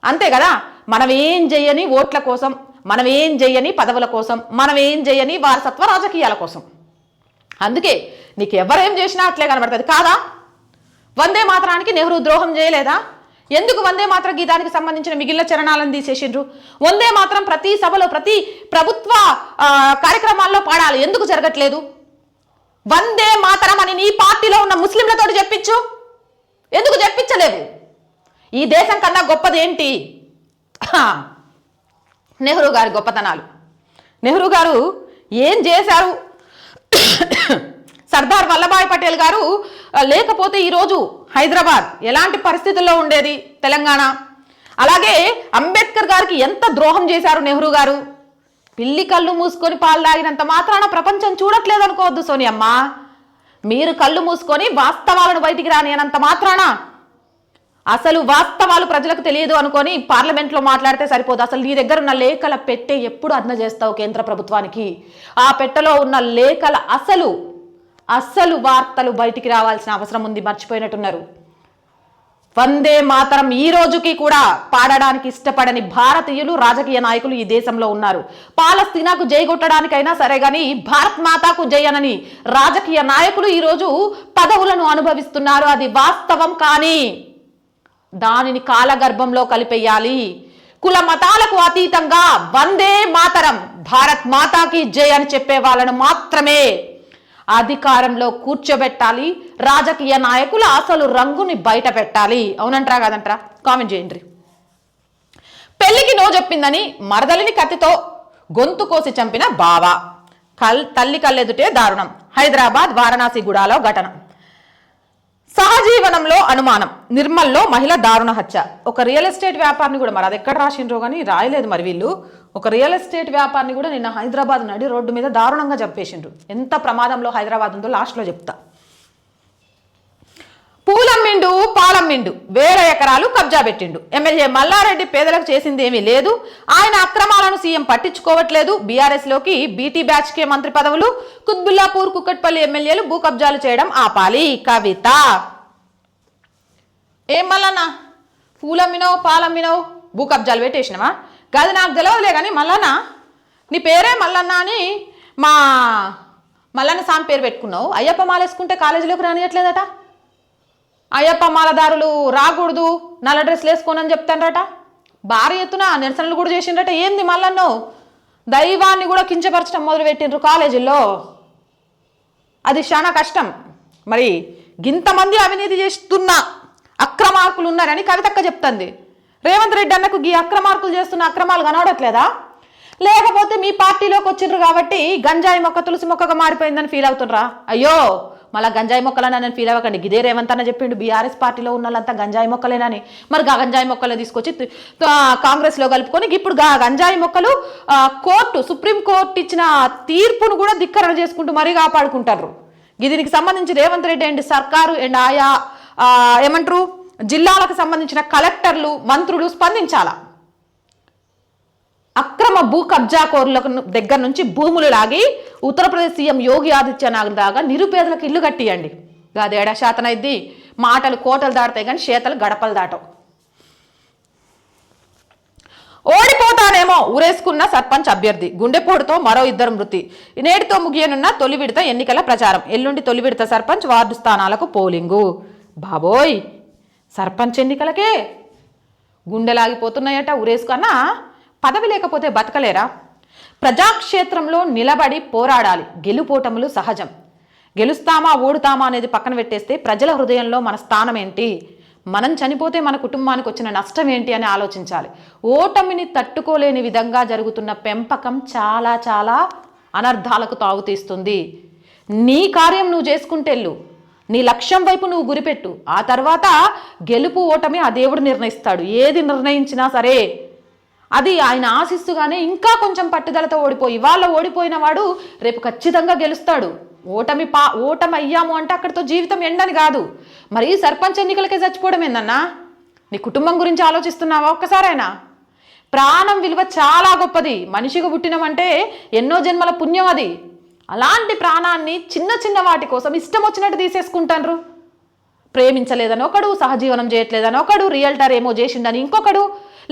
అంతే కదా. మనం ఏం చెయ్యని ఓట్ల కోసం, మనం ఏం చెయ్యని పదవుల కోసం, మనం ఏం చెయ్యని వారసత్వ రాజకీయాల కోసం. అందుకే నీకు ఎవరేం చేసినా అట్లే కనబడుతుంది కాదా. వందే మాతరానికి నెహ్రూ ద్రోహం చేయలేదా? ఎందుకు వందే మాతర గీతానికి సంబంధించిన మిగిలిన చరణాలను తీసేసిండ్రు? వందే మాత్రం ప్రతి సభలో, ప్రతి ప్రభుత్వ కార్యక్రమాల్లో పాడాలి. ఎందుకు జరగట్లేదు? వందే మాతరం అని నీ పార్టీలో ఉన్న ముస్లింలతో చెప్పించు. ఎందుకు చెప్పించలేవు? ఈ దేశం కన్నా గొప్పది ఏంటి? నెహ్రూ గారి గొప్పతనాలు. నెహ్రూ గారు ఏం చేశారు? సర్దార్ వల్లభాయ్ పటేల్ గారు లేకపోతే ఈరోజు హైదరాబాద్ ఎలాంటి పరిస్థితుల్లో ఉండేది, తెలంగాణ? అలాగే అంబేద్కర్ గారికి ఎంత ద్రోహం చేశారు నెహ్రూ గారు. పిల్లి కళ్ళు మూసుకొని పాలు తాగినంత మాత్రాన ప్రపంచం చూడట్లేదు అనుకోవద్దు సోనియమ్మ. మీరు కళ్ళు మూసుకొని వాస్తవాలను బయటికి రానియనంత మాత్రాన, అసలు వాస్తవాలు ప్రజలకు తెలియదు అనుకొని పార్లమెంట్లో మాట్లాడితే సరిపోదు. అసలు నీ దగ్గర ఉన్న లేఖల పెట్టె ఎప్పుడు అర్థం చేస్తావు కేంద్ర ప్రభుత్వానికి? ఆ పెట్టెలో ఉన్న లేఖల అసలు వార్తలు బయటికి రావాల్సిన అవసరం ఉంది. మర్చిపోయినట్టున్నారు. వందే మాతరం ఈ రోజుకి కూడా పాడడానికి ఇష్టపడని భారతీయులు, రాజకీయ నాయకులు ఈ దేశంలో ఉన్నారు. పాలస్తీనాకు జై కొట్టడానికైనా సరే గాని భారత్ మాతాకు జై అనని రాజకీయ నాయకులు ఈరోజు పదవులను అనుభవిస్తున్నారు. అది వాస్తవం. కానీ దానిని కాలగర్భంలో కలిపేయాలి. కుల మతాలకు అతీతంగా వందే మాతరం, భారత్ మాతాకి జై అని చెప్పే వాళ్ళను మాత్రమే అధికారంలో కూర్చోబెట్టాలి. రాజకీయ నాయకుల అసలు రంగుని బయట పెట్టాలి. అవునంటారా కాదంటారా? కామెంట్ చేయండి. పెళ్లికి నో చెప్పిందని మరదలిని కత్తితో గొంతు కోసి చంపిన బావ. తల్లి కళ్ళెదుటే దారుణం. హైదరాబాద్ వారణాసి గుడాలో ఘటన. సహజీవనంలో అనుమానం. నిర్మల్లో మహిళ దారుణ హత్య. ఒక రియల్ ఎస్టేట్ వ్యాపారిని కూడా, మరి అది ఎక్కడ రాసిండ్రో కానీ రాయలేదు మరి వీళ్ళు, ఒక రియల్ ఎస్టేట్ వ్యాపారిని కూడా నిన్న హైదరాబాద్ నడి రోడ్డు మీద దారుణంగా చంపేసిండ్రు. ఎంత ప్రమాదంలో హైదరాబాద్ ఉందో లాస్ట్లో చెప్తా. పూలమ్మిండు, పాలమ్మిండు, వేల ఎకరాలు కబ్జా పెట్టిండు. ఎమ్మెల్యే మల్లారెడ్డి పేదలకు చేసింది ఏమీ లేదు. ఆయన అక్రమాలను సీఎం పట్టించుకోవట్లేదు. బీఆర్ఎస్ లోకి బీటీ బ్యాచ్ కే మంత్రి పదవులు. కుత్బుల్లాపూర్, కుక్కట్పల్లి ఎమ్మెల్యేలు భూ కబ్జాలు చేయడం ఆపాలి. కవిత. ఏం మల్లన్నా పూలమ్మినవు, పాలమ్మినవు, భూ కబ్జాలు పెట్టేసినవా? కాదు నాకు తెలియదులే కానీ మల్లన్న నీ పేరే మల్లన్న అని మా మల్లన్న స్వామి పేరు పెట్టుకున్నావు. అయ్యప్ప మాల వేసుకుంటే కాలేజీలోకి రానియట్లేదట. అయ్యప్ప మాలదారులు రాకూడదు, నల్ల డ్రెస్సులు వేసుకోనని చెప్తానరట. భారీ ఎత్తున నిరసనలు కూడా చేసిండ్రట. ఏంది మల్లన్నో దైవాన్ని కూడా కించపరచడం మొదలుపెట్టిండ్రు కాలేజీల్లో. అది చాలా కష్టం. మరి ఇంతమంది అవినీతి చేస్తున్న అక్రమార్కులు ఉన్నారని కవితక్క చెప్తుంది. రేవంత్ రెడ్డి అన్నకు ఈ అక్రమార్కులు చేస్తున్న అక్రమాలు కనబడట్లేదా? లేకపోతే మీ పార్టీలోకి వచ్చిండ్రు కాబట్టి గంజాయి మొక్క తులసి మొక్కగా మారిపోయిందని ఫీల్ అవుతుండ్రా? అయ్యో మళ్ళీ గంజాయి మొక్కలని నేను ఫీల్ అవ్వకండి. ఇదే రేవంత్ అన్న చెప్పిండు బీఆర్ఎస్ పార్టీలో ఉన్న వాళ్ళంతా గంజాయి మొక్కలేనని. మరి గంజాయి మొక్కలు తీసుకొచ్చి కాంగ్రెస్లో కలుపుకొని ఇప్పుడు గంజాయి మొక్కలు సుప్రీంకోర్టు ఇచ్చిన తీర్పును కూడా ధిక్కరణ చేసుకుంటూ మరీ కాపాడుకుంటారు. దీనికి సంబంధించి రేవంత్ రెడ్డి అండ్ సర్కారు అండ్ ఆయా ఏమంటారు జిల్లాలకు సంబంధించిన కలెక్టర్లు మంత్రులు స్పందించాల. అక్రమ భూ కబ్జాకోరులకు దగ్గర నుంచి భూములు లాగి ఉత్తరప్రదేశ్ సీఎం యోగి ఆదిత్యనాథ్ దాకా నిరుపేదలకు ఇల్లు కట్టియండి. అది 7% అయింది. మాటలు కోటలు దాటుతాయి కానీ చేతలు గడపలు దాటవు. ఓడిపోతానేమో ఊరేసుకున్న సర్పంచ్ అభ్యర్థి, గుండెపోటుతో మరో 2 మృతి. నేటితో ముగియనున్న తొలి విడత ఎన్నికల ప్రచారం. ఎల్లుండి తొలి విడత సర్పంచ్ వార్డు స్థానాలకు పోలింగు. బాబోయ్ సర్పంచ్ ఎన్నికలకే గుండెలాగిపోతున్నాయట. ఊరేసుకన్నా పదవి లేకపోతే బతకలేరా? ప్రజాక్షేత్రంలో నిలబడి పోరాడాలి. గెలుపోటములు సహజం. గెలుస్తామా ఓడుతామా అనేది పక్కన పెట్టేస్తే ప్రజల హృదయంలో మన స్థానం ఏంటి, మనం చనిపోతే మన కుటుంబానికి వచ్చిన నష్టం ఏంటి అని ఆలోచించాలి. ఓటమిని తట్టుకోలేని విధంగా జరుగుతున్న పెంపకం చాలా చాలా అనర్థాలకు తావుతీస్తుంది. నీ కార్యం నువ్వు చేసుకుంటేళ్ళు, నీ లక్ష్యం వైపు నువ్వు గురిపెట్టు. ఆ తర్వాత గెలుపు ఓటమి ఆ దేవుడు నిర్ణయిస్తాడు. ఏది నిర్ణయించినా సరే అది ఆయన ఆశిస్తుగానే ఇంకా కొంచెం పట్టుదలతో ఓడిపోయి ఇవాళ ఓడిపోయిన వాడు రేపు ఖచ్చితంగా గెలుస్తాడు. ఓటమి అయ్యాము అంటే అక్కడితో జీవితం ఎండని కాదు. మరి సర్పంచ్ ఎన్నికలకే చచ్చిపోవడం ఏందన్నా? నీ కుటుంబం గురించి ఆలోచిస్తున్నావా ఒక్కసారైనా? ప్రాణం విలువ చాలా గొప్పది. మనిషిగా పుట్టినమంటే ఎన్నో జన్మల పుణ్యం అది. అలాంటి ప్రాణాన్ని చిన్న చిన్న వాటి కోసం ఇష్టం వచ్చినట్టు తీసేసుకుంటారు. ప్రేమించలేదని ఒకడు, సహజీవనం చేయట్లేదని ఒకడు, రియల్టర్ ఏమో చేసిండని ఇంకొకడు,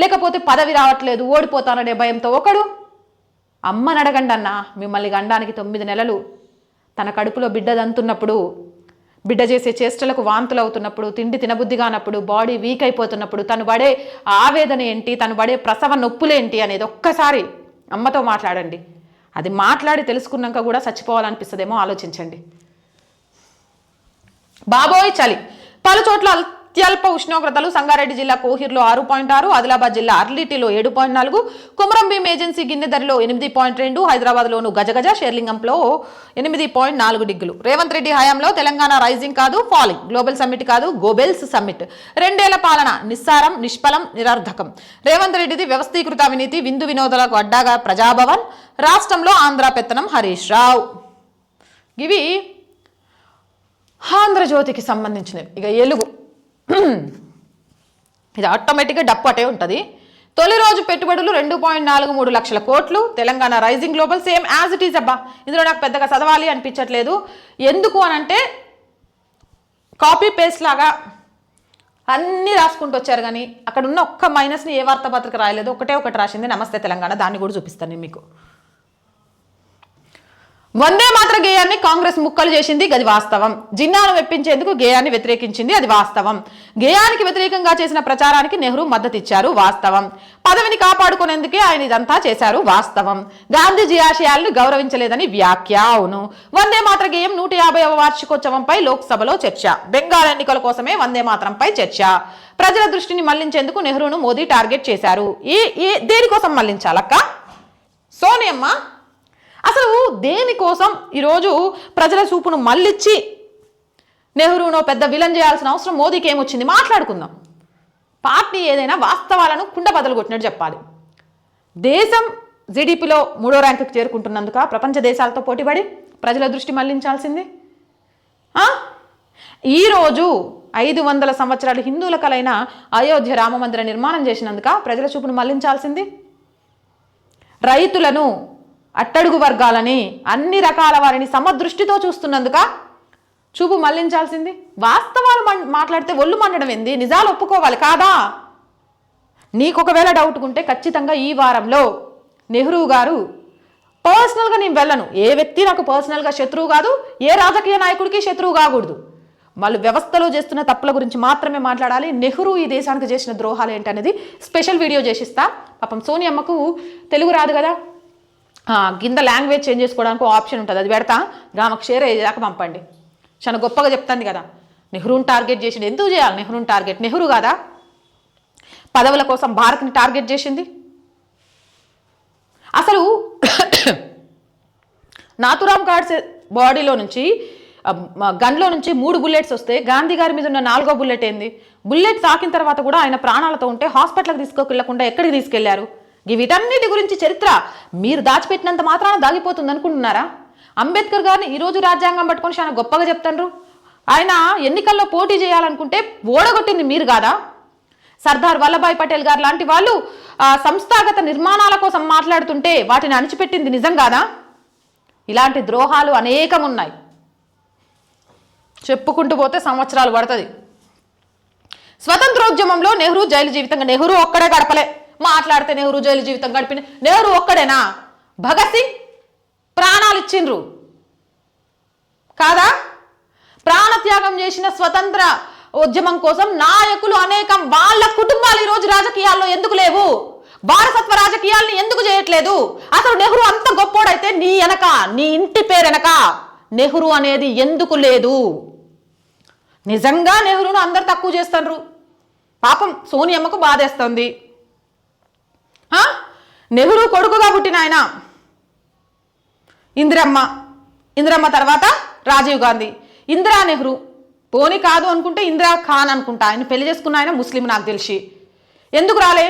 లేకపోతే పదవి రావట్లేదు ఓడిపోతాననే భయంతో ఒకడు. అమ్మని అడగండి అన్న, మిమ్మల్ని గండానికి 9 నెలలు తన కడుపులో బిడ్డదంతున్నప్పుడు, బిడ్డ చేసే చేష్టలకు వాంతులు అవుతున్నప్పుడు, తిండి తినబుద్ధి కానప్పుడు, బాడీ వీక్ అయిపోతున్నప్పుడు తను పడే ఆవేదన ఏంటి, తను పడే ప్రసవ నొప్పులేంటి అనేది ఒక్కసారి అమ్మతో మాట్లాడండి. అది మాట్లాడి తెలుసుకున్నాక కూడా చచ్చిపోవాలనిపిస్తుందేమో ఆలోచించండి. బాబోయ్ చలి. పలు చోట్ల అత్యల్ప ఉష్ణోగ్రతలు. సంగారెడ్డి జిల్లా కోహిర్లో 6.6, ఆదిలాబాద్ జిల్లా అర్లిటిలో 7.4, కుమరంభీం ఏజెన్సీ గిన్నెదరిలో 8.2, హైదరాబాద్లోను గజగజ షేర్లింగంలో 8.4 డిగ్రీలు. రేవంత్ రెడ్డి హయాంలో తెలంగాణ రైజింగ్ కాదు ఫాలింగ్, గ్లోబల్ సమ్మిట్ కాదు గోబెల్స్ సమ్మిట్. 2 ఏళ్ల పాలన నిస్సారం, నిష్ఫలం, నిరర్ధకం. రేవంత్ రెడ్డిది వ్యవస్థీకృత అవినీతి, విందు వినోదాలకు అడ్డాగా ప్రజాభవన్, రాష్ట్రంలో ఆంధ్ర పెత్తనం హరీష్ రావు. ఇవి ఆంధ్రజ్యోతికి సంబంధించినవి. ఇక ఎలుగు ఇది ఆటోమేటిక్గా డప్పు ఉంటుంది. తొలి రోజు పెట్టుబడులు 2.43 లక్షల కోట్లు. Telangana rising global same as it is. అబ్బా ఇందులో నాకు పెద్దగా చదవాలి అనిపించట్లేదు. ఎందుకు అనంటే కాపీ పేస్ట్ లాగా అన్నీ రాసుకుంటూ వచ్చారు కానీ అక్కడ ఉన్న ఒక్క మైనస్ని ఏ వార్తాపత్రిక రాయలేదు. ఒకటి రాసింది నమస్తే తెలంగాణ. దాన్ని కూడా చూపిస్తాను నేను మీకు. వందే మాత్ర గేయాన్ని కాంగ్రెస్ ముక్కలు చేసింది, అది వాస్తవం. జిన్నాను మెప్పించేందుకు గేయాన్ని వ్యతిరేకించింది, అది వాస్తవం. గేయానికి వ్యతిరేకంగా చేసిన ప్రచారానికి నెహ్రూ మద్దతు ఇచ్చారు, వాస్తవం. పదవిని కాపాడుకునేందుకే ఆయన ఇదంతా చేశారు, వాస్తవం. గాంధీజీ ఆశయాలను గౌరవించలేదని వ్యాఖ్య, అవును. వందే మాత్ర గేయం 150వ వార్షికోత్సవంపై లోక్సభలో చర్చ. బెంగాల్ ఎన్నికల కోసమే వందే మాత్రంపై చర్చ. ప్రజల దృష్టిని మళ్లించేందుకు నెహ్రూను మోదీ టార్గెట్ చేశారు. దేనికోసం మళ్లించాలక్క సోనియమ్మ? అసలు దేనికోసం ఈరోజు ప్రజల చూపును మళ్ళిచ్చి నెహ్రూనో పెద్ద విలన్ చేయాల్సిన అవసరం మోదీకి ఏమొచ్చింది? మాట్లాడుకుందాం. పార్టీ ఏదైనా వాస్తవాలను కుండ బదులు కొట్టినట్టు చెప్పాలి. దేశం జీడిపిలో 3వ ర్యాంకుకి చేరుకుంటున్నందుక ప్రపంచ దేశాలతో పోటీపడి ప్రజల దృష్టి మళ్లించాల్సింది. ఈరోజు 500 సంవత్సరాలు హిందువుల కలైన అయోధ్య రామ మందిర నిర్మాణం చేసినందుక ప్రజల చూపును మళ్లించాల్సింది. రైతులను, అట్టడుగు వర్గాలని, అన్ని రకాల వారిని సమదృష్టితో చూస్తున్నందుక చూపు మళ్లించాల్సింది. వాస్తవాలు మాట్లాడితే ఒళ్ళు మండడం ఏంది? నిజాలు ఒప్పుకోవాలి కాదా? నీకు ఒకవేళ డౌట్ ఉంటే ఖచ్చితంగా ఈ వారంలో నెహ్రూ గారు పర్సనల్గా నేను వెళ్ళను, ఏ వ్యక్తి నాకు పర్సనల్గా శత్రువు కాదు, ఏ రాజకీయ నాయకుడికి శత్రువు కాకూడదు, వాళ్ళు వ్యవస్థలో చేస్తున్న తప్పుల గురించి మాత్రమే మాట్లాడాలి. నెహ్రూ ఈ దేశానికి చేసిన ద్రోహాలు ఏంటనేది స్పెషల్ వీడియో చేసిస్తా. పాపం సోనియమ్మకు తెలుగు రాదు కదా, కింద లాంగ్వేజ్ చేంజ్ చేసుకోవడానికి ఆప్షన్ ఉంటుంది, అది పెడతా, ఆమెకు షేర్ అయ్యేదాకా పంపండి. చాలా గొప్పగా చెప్తుంది కదా, నెహ్రూని టార్గెట్ చేసింది. ఎందుకు చేయాలి నెహ్రూని టార్గెట్? నెహ్రూ కాదా పదవుల కోసం భారత్ని టార్గెట్ చేసింది? అసలు నాథురామ్ గాడ్స్ బాడీలో నుంచి గన్లో నుంచి 3 బుల్లెట్స్ వస్తే గాంధీ గారి మీద ఉన్న 4వ బుల్లెట్ ఏంది? బుల్లెట్ తాకిన తర్వాత కూడా ఆయన ప్రాణాలతో ఉంటే హాస్పిటల్కి తీసుకోకెళ్లకుండా ఎక్కడికి తీసుకెళ్లారు? వీటన్నిటి గురించి చరిత్ర మీరు దాచిపెట్టినంత మాత్రాన దాగిపోతుంది అనుకుంటున్నారా? అంబేద్కర్ గారిని ఈరోజు రాజ్యాంగం పట్టుకొని చాలా గొప్పగా చెప్తాండ్రు. ఆయన ఎన్నికల్లో పోటీ చేయాలనుకుంటే ఓడగొట్టింది మీరు కాదా? సర్దార్ వల్లభాయ్ పటేల్ గారు లాంటి వాళ్ళు సంస్థాగత నిర్మాణాల కోసం మాట్లాడుతుంటే వాటిని అణిచిపెట్టింది నిజం కాదా? ఇలాంటి ద్రోహాలు అనేకం ఉన్నాయి, చెప్పుకుంటూ పోతే సంవత్సరాలు పడుతుంది. స్వతంత్రోద్యమంలో నెహ్రూ జైలు జీవితంగా, నెహ్రూ ఒక్కడే గడపలే, మాట్లాడితే నెహ్రూ జైలు జీవితం గడిపిన నెహ్రూ ఒక్కడేనా? భగత్ సింగ్ ప్రాణాలు ఇచ్చిండ్రు కాదా? ప్రాణత్యాగం చేసిన స్వతంత్ర ఉద్యమం కోసం నాయకులు అనేకం, వాళ్ళ కుటుంబాలు ఈరోజు రాజకీయాల్లో ఎందుకు లేవు? వారసత్వ రాజకీయాల్ని ఎందుకు చేయట్లేదు? అసలు నెహ్రూ అంత గొప్పోడైతే నీ వెనక, నీ ఇంటి పేరు వెనక నెహ్రూ అనేది ఎందుకు లేదు? నిజంగా నెహ్రూను అందరు తక్కువ చేస్తారు. పాపం సోనియమ్మకు బాధేస్తుంది. నెహ్రూ కొడుకుగా పుట్టిన ఆయన ఇందిరమ్మ తర్వాత రాజీవ్ గాంధీ, ఇందిరా నెహ్రూ, పోనీ కాదు అనుకుంటే ఇందిరా ఖాన్ అనుకుంటా, ఆయన పెళ్లి చేసుకున్న ఆయన ముస్లిం నాకు తెలిసి. ఎందుకు రాలే?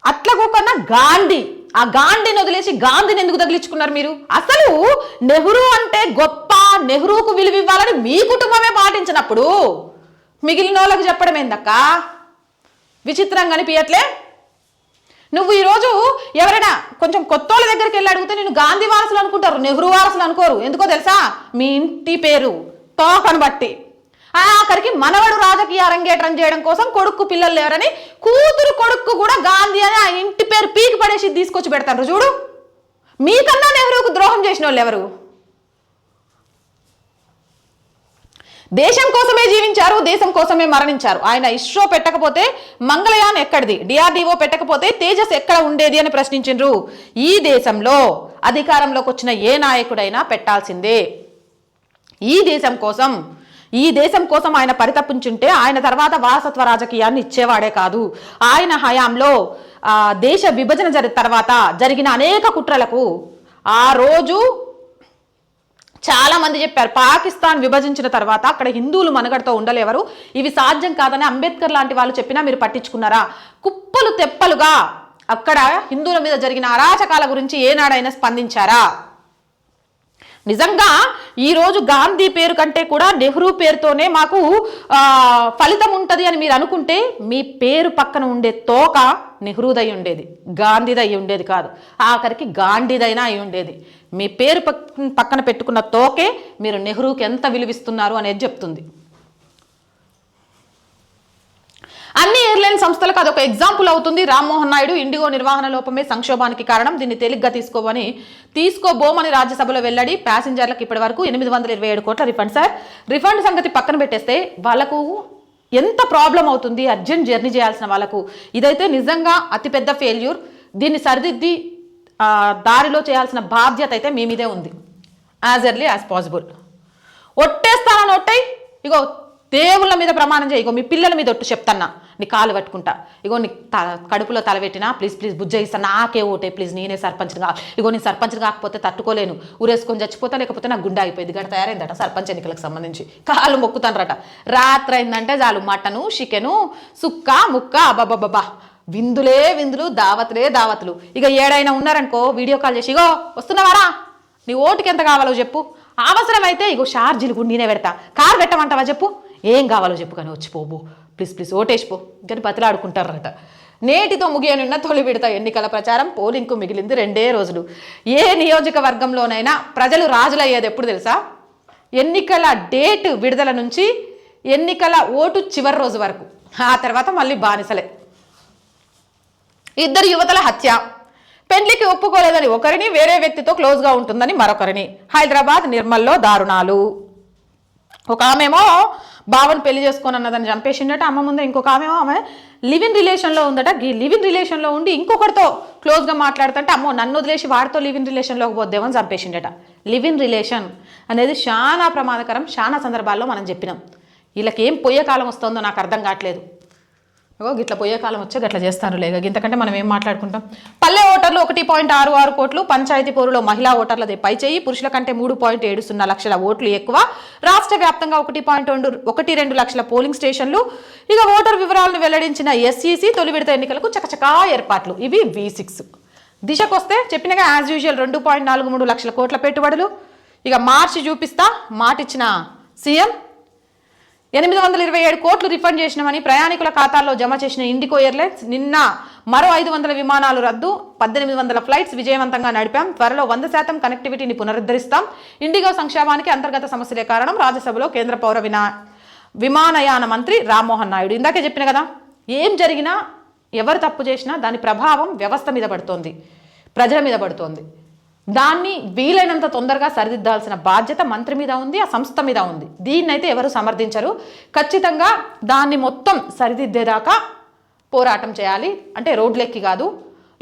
అట్లా కాకుండా గాంధీ, ఆ గాంధీని వదిలేసి గాంధీని ఎందుకు తగిలించుకున్నారు మీరు? అసలు నెహ్రూ అంటే గొప్ప, నెహ్రూకు విలువ ఇవ్వాలని మీ కుటుంబమే పాటించినప్పుడు మిగిలిన వాళ్ళకు చెప్పడం ఏందక్క? విచిత్రంగా అనిపించట్లే? నువ్వు ఈరోజు ఎవరైనా కొంచెం కొత్త వాళ్ళ దగ్గరికి వెళ్ళి అడిగితే నేను గాంధీ వారసులు అనుకుంటారు, నెహ్రూ వారసులు అనుకోరు. ఎందుకో తెలుసా? మీ ఇంటి పేరు తోకను బట్టి. ఆఖరికి మనవడు రాజకీయ అరంగేట్రం చేయడం కోసం కొడుకు పిల్లలు లేరని కూతురు కొడుకు కూడా గాంధీ అని ఆ ఇంటి పేరు పీకి పడేసి తీసుకొచ్చి పెడతారు. చూడు, మీకన్నా నెహ్రూకు ద్రోహం చేసిన వాళ్ళు ఎవరు? దేశం కోసమే జీవించారు, దేశం కోసమే మరణించారు. ఆయన ఇస్రో పెట్టకపోతే మంగళయాన్ ఎక్కడిది, డిఆర్డిఓ పెట్టకపోతే తేజస్ ఎక్కడ ఉండేది అని ప్రశ్నించిండ్రు. ఈ దేశంలో అధికారంలోకి వచ్చిన ఏ నాయకుడైనా పెట్టాల్సిందే. ఈ దేశం కోసం ఆయన పరితపించుంటే ఆయన తర్వాత వారసత్వ రాజకీయాన్ని ఇచ్చేవాడే కాదు. ఆయన హయాంలో దేశ విభజన తర్వాత జరిగిన అనేక కుట్రలకు ఆ రోజు చాలా మంది చెప్పారు, పాకిస్తాన్ విభజించిన తర్వాత అక్కడ హిందువులు మనుగడతో ఉండలేవరు, ఇవి సాధ్యం కాదని అంబేద్కర్ లాంటి వాళ్ళు చెప్పినా మీరు పట్టించుకున్నారా? కుప్పలు తెప్పలుగా అక్కడ హిందువుల మీద జరిగిన అరాచకాల గురించి ఏనాడైనా స్పందించారా? నిజంగా ఈరోజు గాంధీ పేరు కంటే కూడా నెహ్రూ పేరుతోనే మాకు ఫలితం ఉంటుంది అని మీరు అనుకుంటే మీ పేరు పక్కన ఉండే తోక నెహ్రూదై ఉండేది, గాంధీదై ఉండేది కాదు. ఆఖరికి గాంధీదైనా అయి ఉండేది. మీ పేరు పక్కన పెట్టుకున్న తోకే మీరు నెహ్రూకి ఎంత విలువిస్తున్నారు అనేది చెప్తుంది. అన్ని ఎయిర్లైన్ సంస్థలకు అదొక ఎగ్జాంపుల్ అవుతుంది. రామ్మోహన్ నాయుడు ఇండిగో నిర్వహణ లోపమే సంక్షోభానికి కారణం, దీన్ని తేలిగ్గా తీసుకోబోమని రాజ్యసభలో వెల్లడి. ప్యాసింజర్లకు ఇప్పటి వరకు 827 కోట్ల రిఫండ్. సార్, రిఫండ్ సంగతి పక్కన పెట్టేస్తే వాళ్ళకు ఎంత ప్రాబ్లం అవుతుంది అర్జెంట్ జర్నీ చేయాల్సిన వాళ్ళకు. ఇదైతే నిజంగా అతిపెద్ద ఫెయిల్యూర్. దీన్ని సరిదిద్ది దారిలో చేయాల్సిన బాధ్యత అయితే మీ మీదే ఉంది. As early as possible. ఒట్టేస్తానని ఒట్టై, ఇగో దేవుళ్ళ మీద ప్రమాణం చేయి, ఇగో మీ పిల్లల మీద ఒట్టు చెప్తాన్నా, నీ కాలు పట్టుకుంటా, ఇగో నీ కడుపులో తలబెట్టినా ప్లీజ్ బుజ్జయిస్తా, నాకే ఓటే ప్లీజ్, నేనే సర్పంచ్ని కా, ఇగో నేను సర్పంచ్ని కాకపోతే తట్టుకోలేను, ఊరేసుకొని చచ్చిపోతా, లేకపోతే నాకు గుండె అయిపోయింది. గడ తయారైందట సర్పంచ్ ఎన్నికలకు సంబంధించి, కాళ్ళు మొక్కుతానరట. రాత్రి అయిందంటే చాలు మటను, చికెను, సుక్క, ముక్క, అబ్బాబ్బాబ్బా, విందులు, దావతులు. ఇక ఏడైనా ఉన్నారనుకో వీడియో కాల్ చేసి, ఇగో వస్తున్నావారా, నీ ఓటుకి ఎంత కావాలో చెప్పు, అవసరమైతే ఇగో ఛార్జీలు కూడా నేనే పెడతా, కారు పెట్టమంటావా చెప్పు, ఏం కావాలో చెప్పు కానీ వచ్చిపోబో ప్లీజ్ ఓటేసిపో కానీ బతిలాడుకుంటారట. నేటితో ముగియనున్న తొలి విడత ఎన్నికల ప్రచారం, పోలింగ్కు మిగిలింది 2 రోజులు. ఏ నియోజకవర్గంలోనైనా ప్రజలు రాజులయ్యేది ఎప్పుడు తెలుసా? ఎన్నికల డేట్ విడుదల నుంచి ఎన్నికల ఓటు చివరి రోజు వరకు. ఆ తర్వాత మళ్ళీ బానిసలే. ఇద్దరు యువతల హత్య, పెండ్లికి ఒప్పుకోలేదని ఒకరిని, వేరే వ్యక్తితో క్లోజ్గా ఉంటుందని మరొకరిని. హైదరాబాద్ నిర్మల్లో దారుణాలు. ఒక ఆమెమో బావను పెళ్లి చేసుకొని అన్నదని చంపేసిండట అమ్మ ముందే, ఇంకొక ఆమె లివ్ ఇన్ రిలేషన్లో ఉందట. ఈ లివ్ ఇన్ రిలేషన్లో ఉండి ఇంకొకరితో క్లోజ్గా మాట్లాడుతుంటే అమ్మో నన్ను వదిలేసి వాడితో లివ్ ఇన్ రిలేషన్లోకి పోద్దేమని చంపేసిండట. లివ్ ఇన్ రిలేషన్ అనేది చాలా ప్రమాదకరం. చాలా సందర్భాల్లో మనం చెప్పినాం. వీళ్ళకి ఏం పోయే కాలం వస్తుందో నాకు అర్థం కావట్లేదు. గిట్ల పోయే కాలం వచ్చే గట్లా చేస్తారు లేక ఇంతకంటే మనం ఏం మాట్లాడుకుంటాం. పల్లె ఓటర్లు 1.66 కోట్లు, పంచాయతీ పోరులో మహిళా ఓటర్లదే పైచేయి, పురుషుల కంటే 3.70 లక్షల ఓట్లు ఎక్కువ. రాష్ట్ర వ్యాప్తంగా 1.12 లక్షల పోలింగ్ స్టేషన్లు. ఇక ఓటర్ వివరాలను వెల్లడించిన ఎస్ఈసి తొలి విడత ఎన్నికలకు చకచకా ఏర్పాట్లు. ఇవి V6. దిశకు వస్తే చెప్పినగా యాజ్ యూజువల్ 2.43 లక్షల కోట్ల పెట్టుబడులు. ఇక మార్చి చూపిస్తా మాటిచ్చిన సీఎం. 827 కోట్లు రిఫండ్ చేసినామని ప్రయాణికుల ఖాతాల్లో జమ చేసిన ఇండిగో ఎయిర్లైన్స్. నిన్న మరో 500 విమానాలు రద్దు, 1800 ఫ్లైట్స్ విజయవంతంగా నడిపాం. త్వరలో 100% కనెక్టివిటీని పునరుద్ధరిస్తాం. ఇండిగో సంక్షేమానికి అంతర్గత సమస్యలే కారణం. రాజ్యసభలో కేంద్ర పౌర విమానయాన మంత్రి రామ్మోహన్ నాయుడు. ఇందాకే చెప్పిన కదా, ఏం జరిగినా ఎవరు తప్పు చేసినా దాని ప్రభావం వ్యవస్థ మీద పడుతోంది, ప్రజల మీద పడుతోంది. దాన్ని వీలైనంత తొందరగా సరిదిద్దాల్సిన బాధ్యత మంత్రి మీద ఉంది, ఆ సంస్థ మీద ఉంది. దీన్నైతే ఎవరు సమర్థించరు. ఖచ్చితంగా దాన్ని మొత్తం సరిదిద్దేదాకా పోరాటం చేయాలి. అంటే రోడ్లెక్కి కాదు,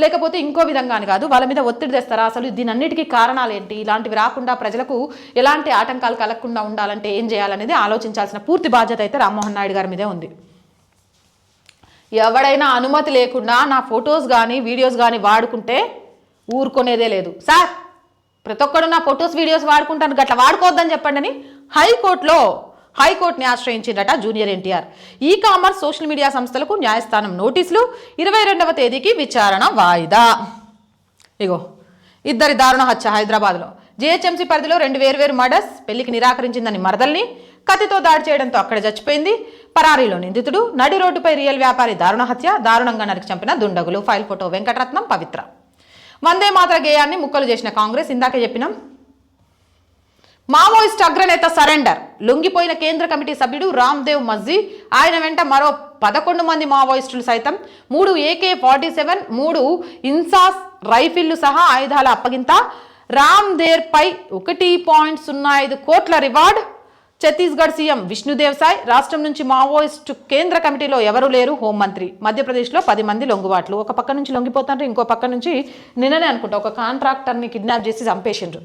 లేకపోతే ఇంకో విధంగా అని కాదు, వాళ్ళ మీద ఒత్తిడి తెస్తారా? అసలు దీనన్నిటికీ కారణాలు ఏంటి? ఇలాంటివి రాకుండా ప్రజలకు ఎలాంటి ఆటంకాలు కలగకుండా ఉండాలంటే ఏం చేయాలనేది ఆలోచించాల్సిన పూర్తి బాధ్యత అయితే రామ్మోహన్ నాయుడు గారి మీదే ఉంది. ఎవడైనా అనుమతి లేకుండా నా ఫొటోస్ కానీ వీడియోస్ కానీ వాడుకుంటే ఊరుకునేదే లేదు. సార్ ప్రతి ఒక్కడు నా ఫొటోస్ వీడియోస్ వాడుకుంటాను, గట్లా వాడుకోవద్దని చెప్పండి అని హైకోర్టుని ఆశ్రయించిందట junior NTR. E commerce social media సంస్థలకు న్యాయస్థానం నోటీసులు. 22వ తేదీకి విచారణ వాయిదా. ఇగో ఇద్దరి దారుణ హత్య హైదరాబాద్లో. జిహెచ్ఎంసీ పరిధిలో 2 వేర్వేరు మర్డర్స్. పెళ్లికి నిరాకరించిందని మరదల్ని కత్తితో దాడి చేయడంతో అక్కడ చచ్చిపోయింది. పరారీలో నిందితుడు. నడి రోడ్డుపై రియల్ వ్యాపారి దారుణ హత్య. దారుణంగా నరికి చంపిన దుండగులు. ఫైల్ ఫోటో వెంకటరత్నం పవిత్ర. వందే మాతర గేయాన్ని ముక్కలు చేసిన కాంగ్రెస్. ఇందాకే చెప్పినాం. మావోయిస్ట్ అగ్రనేత సరెండర్. లొంగిపోయిన కేంద్ర కమిటీ సభ్యుడు రామ్దేవ్ మజ్జీ. ఆయన వెంట మరో 11 మంది మావోయిస్టులు సైతం. 3 AK-47, 3 ఇన్సాస్ రైఫిళ్లు సహా ఆయుధాల అప్పగింత. రామ్దేవ్పై 1.05 కోట్ల రివార్డ్. ఛత్తీస్గఢ్ సీఎం విష్ణుదేవ్ సాయ్. రాష్ట్రం నుంచి మావోయిస్టు కేంద్ర కమిటీలో ఎవరూ లేరు. హోంమంత్రి. మధ్యప్రదేశ్లో 10 మంది లొంగుబాట్లు. ఒక పక్క నుంచి లొంగిపోతారు, ఇంకో పక్క నుంచి నిన్ననే అనుకుంటా ఒక కాంట్రాక్టర్ని కిడ్నాప్ చేసి చంపేసిండ్రు.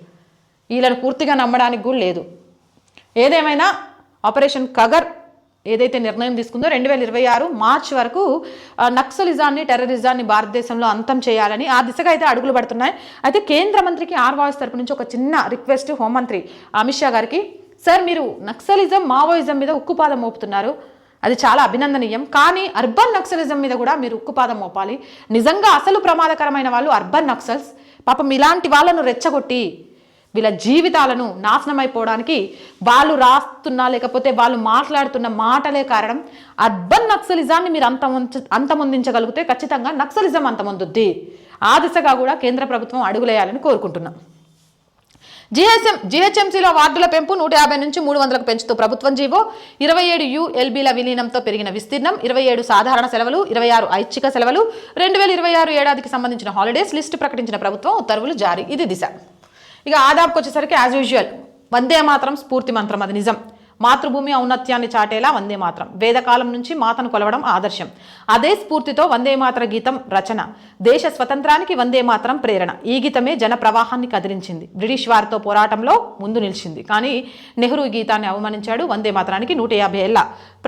వీళ్ళని పూర్తిగా నమ్మడానికి కూడా లేదు. ఏదేమైనా ఆపరేషన్ కగర్ ఏదైతే నిర్ణయం తీసుకుందో 2026 మార్చి వరకు నక్సలిజాన్ని, టెర్రరిజాన్ని భారతదేశంలో అంతం చేయాలని ఆ దిశగా అయితే అడుగులు పడుతున్నాయి. అయితే కేంద్ర మంత్రికి వాయిస్ తరపు నుంచి ఒక చిన్న రిక్వెస్ట్ హోంమంత్రి అమిత్ షా గారికి. సార్ మీరు నక్సలిజం, మావోయిజం మీద ఉక్కుపాదం మోపుతున్నారు, అది చాలా అభినందనీయం. కానీ అర్బన్ నక్సలిజం మీద కూడా మీరు ఉక్కుపాదం మోపాలి. నిజంగా అసలు ప్రమాదకరమైన వాళ్ళు అర్బన్ నక్సల్స్. పాపం ఇలాంటి వాళ్ళను రెచ్చగొట్టి వీళ్ళ జీవితాలను నాశనం అయిపోవడానికి వాళ్ళు రాస్తున్నా లేకపోతే వాళ్ళు మాట్లాడుతున్న మాటలే కారణం. అర్బన్ నక్సలిజాన్ని మీరు అంతమొందించగలిగితే ఖచ్చితంగా నక్సలిజం అంతమొందుద్ది. ఆ దిశగా కూడా కేంద్ర ప్రభుత్వం అడుగులేయాలని కోరుకుంటున్నాం. జిహెచ్ఎంసీలో వార్డుల పెంపు 150 నుంచి 300కు పెంచుతూ ప్రభుత్వం జీవో. 27 ULBల విలీనంతో పెరిగిన విస్తీర్ణం. 27 సాధారణ సెలవులు, 26 ఐచ్ఛిక సెలవులు. 2026 ఏడాదికి సంబంధించిన హాలిడేస్ లిస్టు ప్రకటించిన ప్రభుత్వం. ఉత్తర్వులు జారీ. ఇది దిశ. ఇక ఆదాబ్కి వచ్చేసరికి యాజ్ యూజువల్ వందే మాత్రం స్ఫూర్తి మంత్రం. అది నిజం. మాతృభూమి ఔన్నత్యాన్ని చాటేలా వందే మాత్రం. వేదకాలం నుంచి మాతను కొలవడం ఆదర్శం. అదే స్ఫూర్తితో వందే మాతర గీతం రచన. దేశ స్వతంత్రానికి వందే మాత్రం ప్రేరణ. ఈ గీతమే జన ప్రవాహాన్ని కదిలించింది. బ్రిటిష్ వారితో పోరాటంలో ముందు నిలిచింది. కానీ నెహ్రూ ఈ గీతాన్ని అవమానించాడు. వందే మాతరానికి 150 ఏళ్ల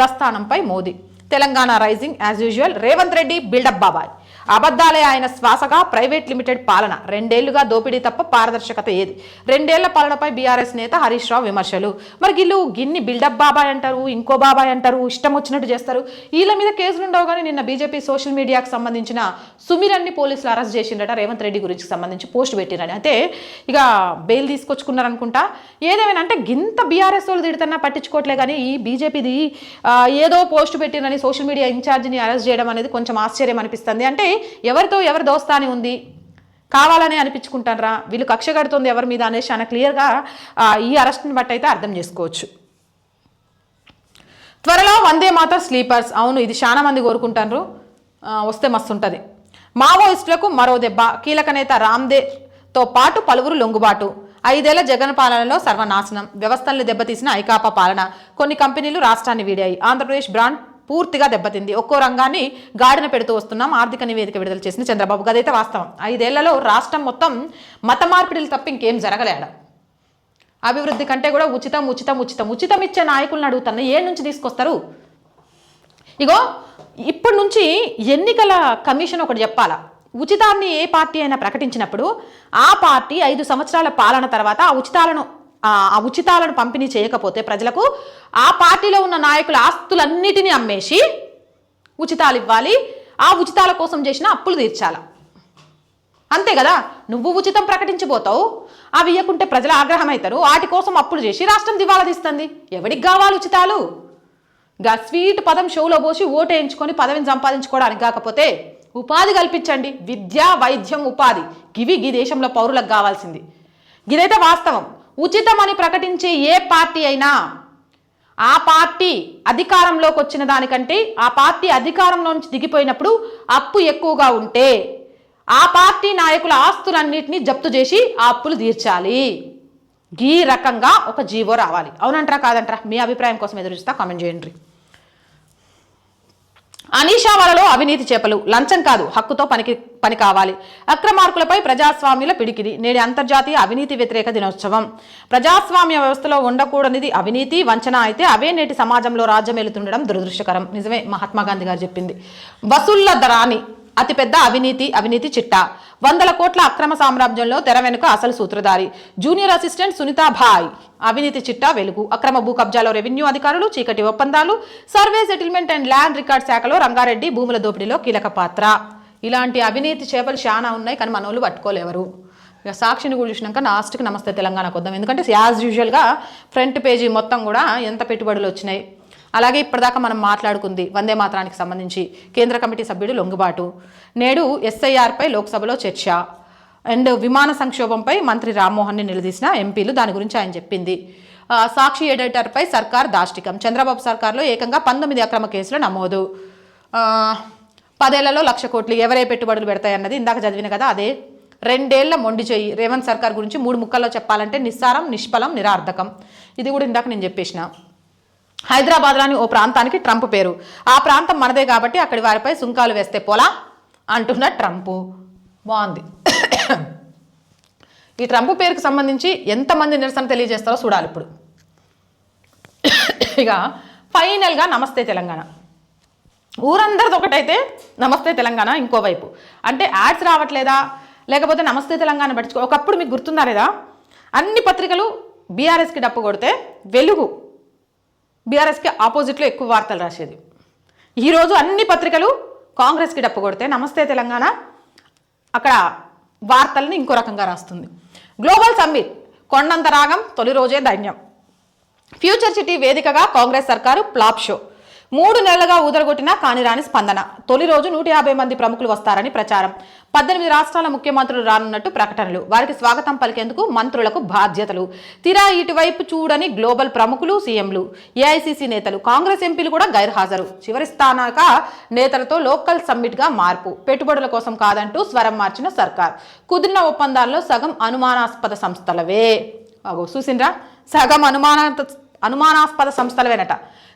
ప్రస్థానంపై Modi. Telangana rising as usual. Revanth Reddy buildup బాబాయ్. అబద్ధాలే ఆయన శ్వాసగా. ప్రైవేట్ లిమిటెడ్ పాలన. 2 ఏళ్లుగా దోపిడీ తప్ప పారదర్శకత ఏది? 2 ఏళ్ల పాలనపై బీఆర్ఎస్ నేత హరీష్ రావు విమర్శలు. మరి వీళ్ళు గిన్ని బిల్డప్ బాబాయ్ అంటారు, ఇంకో బాబాయ్ అంటారు, ఇష్టం వచ్చినట్టు చేస్తారు. వీళ్ళ మీద కేసులు ఉండవు. కానీ నిన్న బీజేపీ సోషల్ మీడియాకు సంబంధించిన సుమిరన్ని పోలీసులు అరెస్ట్ చేసిండట. రేవంత్ రెడ్డి గురించి సంబంధించి పోస్ట్ పెట్టిరని. అయితే ఇక బెయిల్ తీసుకొచ్చుకున్నారనుకుంటా. ఏదేమైనా అంటే గింత బీఆర్ఎస్ వాళ్ళు తిడుతున్నా పట్టించుకోవట్లే. కానీ ఈ బీజేపీది ఏదో పోస్ట్ పెట్టిరని సోషల్ మీడియా ఇన్ఛార్జిని అరెస్ట్ చేయడం అనేది కొంచెం ఆశ్చర్యం అనిపిస్తుంది. అంటే ఎవరితో ఎవరి దోస్తాని ఉంది, కావాలని అనిపించుకుంటారా, వీళ్ళు కక్ష కడుతుంది ఎవరి మీద అనేసి చాలా క్లియర్గా ఈ అరెస్ట్ని బట్టి అయితే అర్థం చేసుకోవచ్చు. త్వరలో వందే మాతర్ స్లీపర్స్. అవును, ఇది చాలా మంది కోరుకుంటారు, వస్తే మస్తు ఉంటుంది. మావోయిస్టులకు మరో దెబ్బ, కీలక నేత రామ్దేవ్తో పాటు పలువురు లొంగుబాటు. 5 ఏళ్ల జగన్ పాలనలో సర్వనాశనం, వ్యవస్థల్ని దెబ్బతీసిన ఐకాపా పాలన. కొన్ని కంపెనీలు రాష్ట్రాన్ని వీడాయి. ఆంధ్రప్రదేశ్ బ్రాండ్ పూర్తిగా దెబ్బతింది. ఒక్కో రంగాన్ని గాడిన పెడుతూ వస్తున్నాం. ఆర్థిక నివేదిక విడుదల చేసిన చంద్రబాబు. గదైతే వాస్తవం. 5 ఏళ్లలో రాష్ట్రం మొత్తం మత మార్పిడిలు తప్ప ఇంకేం జరగలేడ. అభివృద్ధి కంటే కూడా ఉచితం ఉచితం ఉచితం ఉచితం ఇచ్చే నాయకులను అడుగుతున్నా. ఏ నుంచి తీసుకొస్తారు? ఇగో ఇప్పటి నుంచి ఎన్నికల కమిషన్ ఒకటి చెప్పాలా. ఉచితాన్ని ఏ పార్టీ అయినా ప్రకటించినప్పుడు ఆ పార్టీ 5 సంవత్సరాల పాలన తర్వాత ఆ ఉచితాలను పంపిణీ చేయకపోతే ప్రజలకు ఆ పార్టీలో ఉన్న నాయకుల ఆస్తులన్నిటినీ అమ్మేసి ఉచితాలు ఇవ్వాలి. ఆ ఉచితాల కోసం చేసిన అప్పులు తీర్చాల. అంతే కదా. నువ్వు ఉచితం ప్రకటించిపోతావు, అవి ఇవ్వకుంటే ప్రజలు ఆగ్రహం అవుతారు. వాటి కోసం అప్పులు చేసి రాష్ట్రం దివాలా తీస్తుంది. ఎవరికి కావాలి ఉచితాలు? స్వీట్ పదం షోలో పోసి ఓటేయించుకొని పదవిని సంపాదించుకోవడానికి కాకపోతే ఉపాధి కల్పించండి. విద్య, వైద్యం, ఉపాధి గివి దేశంలో పౌరులకు కావాల్సింది. ఇదైతే వాస్తవం. ఉచితం అని ప్రకటించే ఏ పార్టీ అయినా ఆ పార్టీ అధికారంలోకి వచ్చిన దానికంటే ఆ పార్టీ అధికారంలో నుంచి దిగిపోయినప్పుడు అప్పు ఎక్కువగా ఉంటే ఆ పార్టీ నాయకుల ఆస్తులన్నింటినీ జప్తు చేసి ఆ అప్పులు తీర్చాలి. ఈ రకంగా ఒక జీవో రావాలి. అవునంటారా కాదంటారా? మీ అభిప్రాయం కోసం ఎదురు చూస్తా, కామెంట్ చేయండి. అనీషా వలలో అవినీతి చేపలు. లంచం కాదు, హక్కుతో పని కావాలి. అక్రమార్కులపై ప్రజాస్వామ్యుల పిడికిడి. నేటి అంతర్జాతీయ అవినీతి వ్యతిరేక దినోత్సవం. ప్రజాస్వామ్య వ్యవస్థలో ఉండకూడనిది అవినీతి, వంచన అయితే అవే నేటి సమాజంలో రాజ్యమేలుతుండడం దురదృష్టకరం. నిజమే, మహాత్మా గాంధీ గారు చెప్పింది. వసూళ్ల దరాని అతిపెద్ద అవినీతి చిట్టా. 100 కోట్ల అక్రమ సామ్రాజ్యంలో తెర వెనుక అసలు సూత్రధారి జూనియర్ అసిస్టెంట్ సునీతాభాయ్. అవినీతి చిట్టా వెలుగు. అక్రమ భూ కబ్జాలో రెవెన్యూ అధికారులు, చీకటి ఒప్పందాలు, survey settlement and land record శాఖలో రంగారెడ్డి భూముల దోపిడీలో కీలక పాత్ర. ఇలాంటి అవినీతి చేపలు చాలా ఉన్నాయి, కానీ మనోళ్ళు పట్టుకోలేవరు. ఇక సాక్షిని కూడా చూసినాక లాస్ట్కి నమస్తే తెలంగాణకు వద్దాం. ఎందుకంటే యాజ్ యూజువల్గా ఫ్రంట్ పేజీ మొత్తం కూడా ఎంత పెట్టుబడులు వచ్చినాయి. అలాగే ఇప్పటిదాకా మనం మాట్లాడుకుంది వందే మాతరానికి సంబంధించి కేంద్ర కమిటీ సభ్యుడు లొంగుబాటు. నేడు ఎస్ఐఆర్పై లోక్సభలో చర్చ అండ్ విమాన సంక్షోభంపై మంత్రి రామ్మోహన్ని నిలదీసిన ఎంపీలు. దాని గురించి ఆయన చెప్పింది. సాక్షి ఎడిటర్పై సర్కార్ దాష్టికం. చంద్రబాబు సర్కార్లో ఏకంగా 19 అక్రమ కేసులు నమోదు. 10 ఏళ్లలో 1,00,000 కోట్లు ఎవరే పెట్టుబడులు పెడతాయన్నది ఇందాక చదివిన కదా. అదే 2 ఏళ్ల మొండి చెయ్యి. రేవంత్ సర్కార్ గురించి 3 ముక్కల్లో చెప్పాలంటే నిస్సారం, నిష్ఫలం, నిరార్థకం. ఇది కూడా ఇందాక నేను చెప్పేసిన. హైదరాబాద్లోని ఓ ప్రాంతానికి ట్రంప్ పేరు. ఆ ప్రాంతం మనదే కాబట్టి అక్కడి వారిపై సుంకాలు వేస్తే పోలా అంటున్న ట్రంప్. బాగుంది. ఈ ట్రంప్ పేరుకు సంబంధించి ఎంతమంది నిరసన తెలియజేస్తారో చూడాలి ఇప్పుడు. ఇక ఫైనల్గా నమస్తే తెలంగాణ. ఊరందరిది ఒకటైతే నమస్తే తెలంగాణ ఇంకోవైపు. అంటే యాడ్స్ రావట్లేదా, లేకపోతే నమస్తే తెలంగాణ పట్టించుకో. ఒకప్పుడు మీకు గుర్తుందా లేదా, అన్ని పత్రికలు బీఆర్ఎస్కి డప్పు కొడితే వెలుగు బీఆర్ఎస్కి ఆపోజిట్లో ఎక్కువ వార్తలు రాసేది. ఈరోజు అన్ని పత్రికలు కాంగ్రెస్కి డప్పు కొడితే నమస్తే తెలంగాణ అక్కడ వార్తల్ని ఇంకో రకంగా రాస్తుంది. గ్లోబల్ సమ్మిట్ కొండంత రాగం, తొలి రోజే ధైర్యం. ఫ్యూచర్ సిటీ వేదికగా కాంగ్రెస్ సర్కారు ఫ్లాప్ షో. 3 నెలలుగా ఊదరగొట్టినా కానిరాని స్పందన. తొలి రోజు 150 మంది ప్రముఖులు వస్తారని ప్రచారం. 18 రాష్ట్రాల ముఖ్యమంత్రులు రానున్నట్టు ప్రకటనలు. వారికి స్వాగతం పలికేందుకు మంత్రులకు బాధ్యతలు. తీరా ఇటువైపు చూడని గ్లోబల్ ప్రముఖులు, సీఎంలు, ఏఐసీసీ నేతలు, కాంగ్రెస్ ఎంపీలు కూడా గైర్హాజరు. చివరి స్థానాక నేతలతో లోకల్ సమ్మిట్గా మార్పు. పెట్టుబడుల కోసం కాదంటూ స్వరం మార్చిన సర్కార్. కుదిరిన ఒప్పందాల్లో సగం అనుమానాస్పద సంస్థలవే. అగో చూసిండ్రా, సగం అనుమానాస్పద సంస్థలవేనట.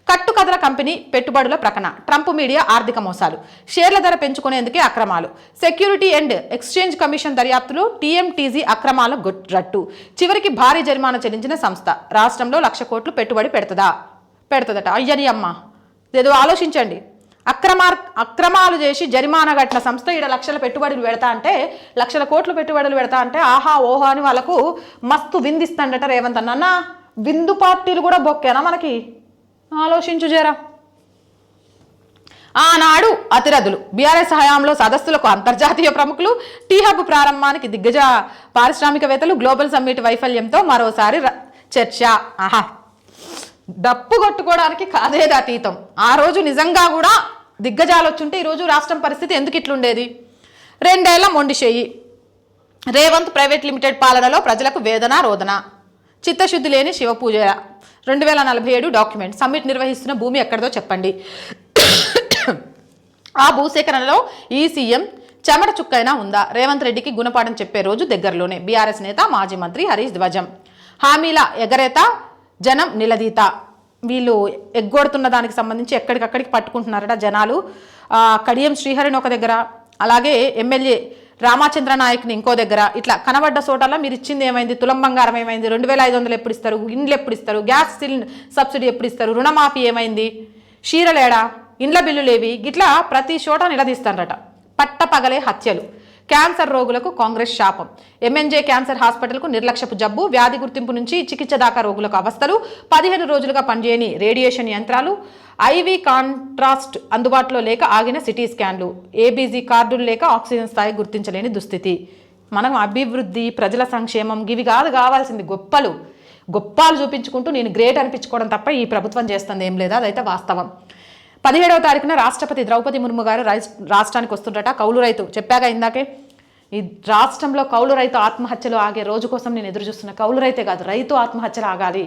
కట్టుకథల కంపెనీ పెట్టుబడుల ప్రకటన. ట్రంప్ మీడియా ఆర్థిక మోసాలు. షేర్ల ధర పెంచుకునేందుకే అక్రమాలు. సెక్యూరిటీ అండ్ ఎక్స్చేంజ్ కమిషన్ దర్యాప్తులో టీఎంటీజీ అక్రమాల రట్టు. చివరికి భారీ జరిమానా చెల్లించిన సంస్థ. రాష్ట్రంలో 1,00,000 కోట్లు పెట్టుబడి పెడుతుందట. అయ్యని అమ్మ, ఏదో ఆలోచించండి. అక్రమాలు చేసి జరిమానా కట్టిన సంస్థ ఈడ 1,00,000 పెట్టుబడులు పెడతా అంటే, 1,00,000 కోట్లు పెట్టుబడులు పెడతా అంటే ఆహా ఓహో అని వాళ్ళకు మస్తు విందిస్తాడట రేవంత్ అన్న. విందు పార్టీలు కూడా బొక్కేనా మనకి? ఆలోచించు జరా. ఆనాడు అతిరథులు. బీఆర్ఎస్ హయాంలో సదస్సులకు అంతర్జాతీయ ప్రముఖులు, టీ హబ్ ప్రారంభానికి దిగ్గజ పారిశ్రామికవేత్తలు, గ్లోబల్ సమ్మిట్ వైఫల్యంతో మరోసారి చర్చ. ఆహా, డప్పు కొట్టుకోవడానికి కాదేది అతీతం. ఆ రోజు నిజంగా కూడా దిగ్గజాలు వచ్చుంటే ఈరోజు రాష్ట్రం పరిస్థితి ఎందుకు ఇట్లుండేది? 2 ఏళ్ల మొండి చెయ్యి. రేవంత్ ప్రైవేట్ లిమిటెడ్ పాలనలో ప్రజలకు వేదన రోదన. చిత్తశుద్ధి లేని శివపూజ. 2047 డాక్యుమెంట్. సమ్మిట్ నిర్వహిస్తున్న భూమి ఎక్కడిదో చెప్పండి. ఆ భూసేకరణలో ఈ సీఎం చెమట చుక్కైనా ఉందా? రేవంత్ రెడ్డికి గుణపాఠం చెప్పే రోజు దగ్గరలోనే. బీఆర్ఎస్ నేత మాజీ మంత్రి హరీష్ ధ్వజం. హామీల ఎగరేత జనం నిలదీత. వీళ్ళు ఎగ్గొడుతున్న దానికి సంబంధించి ఎక్కడికక్కడికి పట్టుకుంటున్నారట జనాలు. కడియం శ్రీహరిని ఒక దగ్గర, అలాగే ఎమ్మెల్యే రామచంద్ర నాయక్ని ఇంకో దగ్గర, ఇట్లా కనబడ్డ చోటల్లో మీరు ఇచ్చింది ఏమైంది, తులం బంగారం ఏమైంది, 2500 ఎప్పుడు ఇస్తారు, ఇండ్లు ఎప్పుడు ఇస్తారు, గ్యాస్ సబ్సిడీ ఎప్పుడు ఇస్తారు, రుణమాఫీ ఏమైంది, షీరలేడా, ఇండ్ల బిల్లులేవి, గిట్లా ప్రతి చోట నిలదీస్తారట. పట్టపగలే హత్యలు. క్యాన్సర్ రోగులకు కాంగ్రెస్ శాపం. ఎంఎన్జే క్యాన్సర్ హాస్పిటల్కు నిర్లక్ష్యపు జబ్బు, వ్యాధి గుర్తింపు నుంచి చికిత్స దాకా రోగులకు అవస్థలు, 15 రోజులుగా పనిచేయని రేడియేషన్ యంత్రాలు, ఐవీ కాంట్రాస్ట్ అందుబాటులో లేక ఆగిన సిటీ స్కాన్లు, ఏబీజీ కార్డులు లేక ఆక్సిజన్ స్థాయి గుర్తించలేని దుస్థితి. మనం అభివృద్ధి, ప్రజల సంక్షేమం ఇవి కావాల్సింది. గొప్పాలు చూపించుకుంటూ నేను గ్రేట్ అనిపించుకోవడం తప్ప ఈ ప్రభుత్వం చేస్తుంది ఏం లేదా, అదైతే వాస్తవం. 17వ తారీఖున రాష్ట్రపతి ద్రౌపది ముర్ము గారు రాష్ట్రానికి వస్తుండట. కౌలు రైతు చెప్పాగా ఇందాకే, ఈ రాష్ట్రంలో కౌలు రైతు ఆత్మహత్యలు ఆగే రోజు కోసం నేను ఎదురు చూస్తున్నా. కౌలు రైతే కాదు, రైతు ఆత్మహత్యలు ఆగాలి.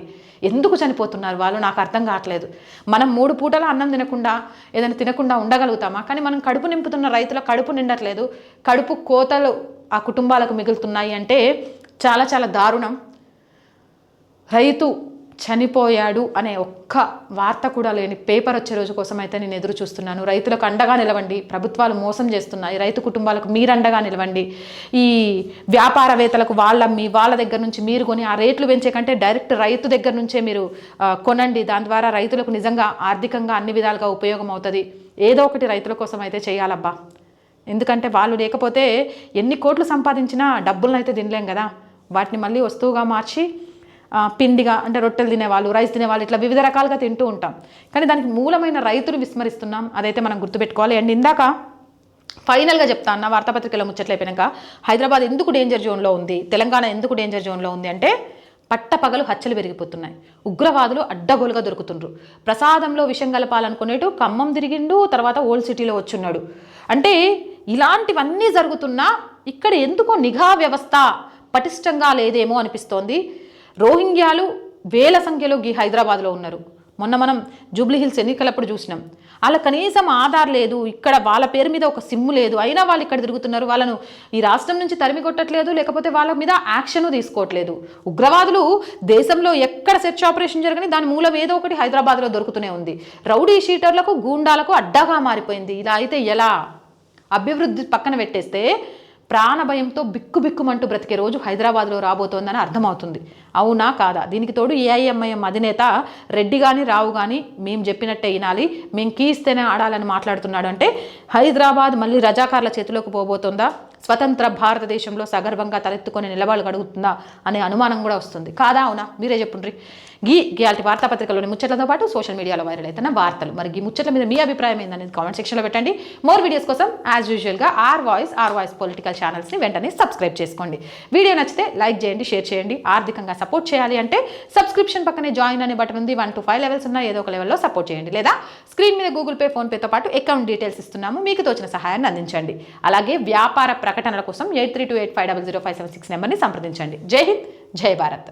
ఎందుకు చనిపోతున్నారు వాళ్ళు నాకు అర్థం కావట్లేదు. మనం 3 పూటల అన్నం తినకుండా ఏదైనా తినకుండా ఉండగలుగుతామా? కానీ మనం కడుపు నింపుతున్న రైతుల కడుపు నిండట్లేదు, కడుపు కోతలు ఆ కుటుంబాలకు మిగులుతున్నాయి అంటే చాలా చాలా దారుణం. రైతు చనిపోయాడు అనే ఒక్క వార్త కూడా లేని పేపర్ వచ్చే రోజు కోసం అయితే నేను ఎదురు చూస్తున్నాను. రైతులకు అండగా నిలవండి. ప్రభుత్వాలు మోసం చేస్తున్నాయి, రైతు కుటుంబాలకు మీరు అండగా నిలవండి. ఈ వ్యాపారవేత్తలకు వాళ్ళ దగ్గర నుంచి మీరు కొని ఆ రేట్లు పెంచే కంటే డైరెక్ట్ రైతు దగ్గర నుంచే మీరు కొనండి. దాని ద్వారా రైతులకు నిజంగా ఆర్థికంగా అన్ని విధాలుగా ఉపయోగం అవుతుంది. ఏదో ఒకటి రైతుల కోసం అయితే చేయాలబ్బా. ఎందుకంటే వాళ్ళు లేకపోతే ఎన్ని కోట్లు సంపాదించినా డబ్బులను అయితే తినలేం కదా. వాటిని మళ్ళీ వస్తువుగా మార్చి పిండిగా అంటే రొట్టెలు తినేవాళ్ళు, రైస్ తినేవాళ్ళు, ఇట్లా వివిధ రకాలుగా తింటూ ఉంటాం. కానీ దానికి మూలమైన రైతులు విస్మరిస్తున్నాం. అదైతే మనం గుర్తుపెట్టుకోవాలి. అండ్ ఇందాక ఫైనల్గా చెప్తా అన్న వార్తాపత్రికలో ముచ్చట్లు అయిపోయాక, హైదరాబాద్ ఎందుకు డేంజర్ జోన్లో ఉంది, తెలంగాణ ఎందుకు డేంజర్ జోన్లో ఉంది అంటే పట్టపగలు హత్యలు పెరిగిపోతున్నాయి. ఉగ్రవాదులు అడ్డగోలుగా దొరుకుతుండ్రు. ప్రసాదంలో విషం కలపాలనుకునేటు ఖమ్మం తిరిగిండు, తర్వాత ఓల్డ్ సిటీలో వచ్చున్నాడు. అంటే ఇలాంటివన్నీ జరుగుతున్నా ఇక్కడ ఎందుకో నిఘా వ్యవస్థ పటిష్టంగా లేదేమో అనిపిస్తోంది. రోహింగ్యాలు వేల సంఖ్యలో హైదరాబాద్లో ఉన్నారు. మొన్న మనం జూబ్లీహిల్స్ ఎన్నికలప్పుడు చూసినాం. వాళ్ళ కనీసం ఆధార్ లేదు, ఇక్కడ వాళ్ళ పేరు మీద ఒక సిమ్ము లేదు, అయినా వాళ్ళు ఇక్కడ తిరుగుతున్నారు. వాళ్ళను ఈ రాష్ట్రం నుంచి తరిమి కొట్టట్లేదు, లేకపోతే వాళ్ళ మీద యాక్షన్ తీసుకోవట్లేదు. ఉగ్రవాదులు దేశంలో ఎక్కడ సెర్చ్ ఆపరేషన్ జరగని దాని మూలం ఏదో ఒకటి హైదరాబాద్లో దొరుకుతూనే ఉంది. రౌడీ షీటర్లకు, గూండాలకు అడ్డాగా మారిపోయింది. ఇలా అయితే ఎలా? అభివృద్ధి పక్కన పెట్టేస్తే ప్రాణభయంతో బిక్కుబిక్కుమంటూ బ్రతికే రోజు హైదరాబాద్లో రాబోతోందని అర్థమవుతుంది. అవునా కాదా? దీనికి తోడు ఏఐఎంఐఎం అధినేత రెడ్డి కానీ రావు కానీ మేము చెప్పినట్టే వినాలి, మేము కీస్తేనే ఆడాలని మాట్లాడుతున్నాడు. అంటే హైదరాబాద్ మళ్ళీ రజాకార్ల చేతిలోకి పోబోతుందా? స్వతంత్ర భారతదేశంలో సగర్వంగా తలెత్తుకొని నిలబడగలుగుతుందా అనే అనుమానం కూడా వస్తుంది. కాదా అవునా? మీరే చెప్పుండ్రి. గీయాల్టి వార్తాపత్రికలోని ముచ్చట్లతో పాటు సోషల్ మీడియాలో వైరల్ అవుతున్న వార్తలు, మరి ఈ ముచ్చట్ల మీద మీ అభిప్రాయం ఏందనేది కామెంట్ సెక్షన్లో పెట్టండి. మోర్ వీడియోస్ కోసం యాజ్ యూజువల్గా ఆర్ వాయిస్ పొలిటికల్ ఛానల్స్ని వెంటనే సబ్స్క్రైబ్ చేసుకోండి. వీడియో నచ్చితే లైక్ చేయండి, షేర్ చేయండి. ఆర్థికంగా సపోర్ట్ చేయాలి అంటే సబ్స్క్రిప్షన్ పక్కనే జాయిన్ అనే బటన్ ఉంది. 1 to 5 లెవెల్స్ ఉన్న ఏదో ఒక లెవెల్లో సపోర్ట్ చేయండి. లేదా స్క్రీన్ మీద గూగుల్ పే, ఫోన్పేతో పాటు అకౌంట్ డీటెయిల్స్ ఇస్తున్నాము, మీకు తోచిన సహాయాన్ని అందించండి. అలాగే వ్యాపార ప్రకటనల కోసం 8328500576 నెంబర్ని సంప్రదించండి. జై హింద్, జై భారత్.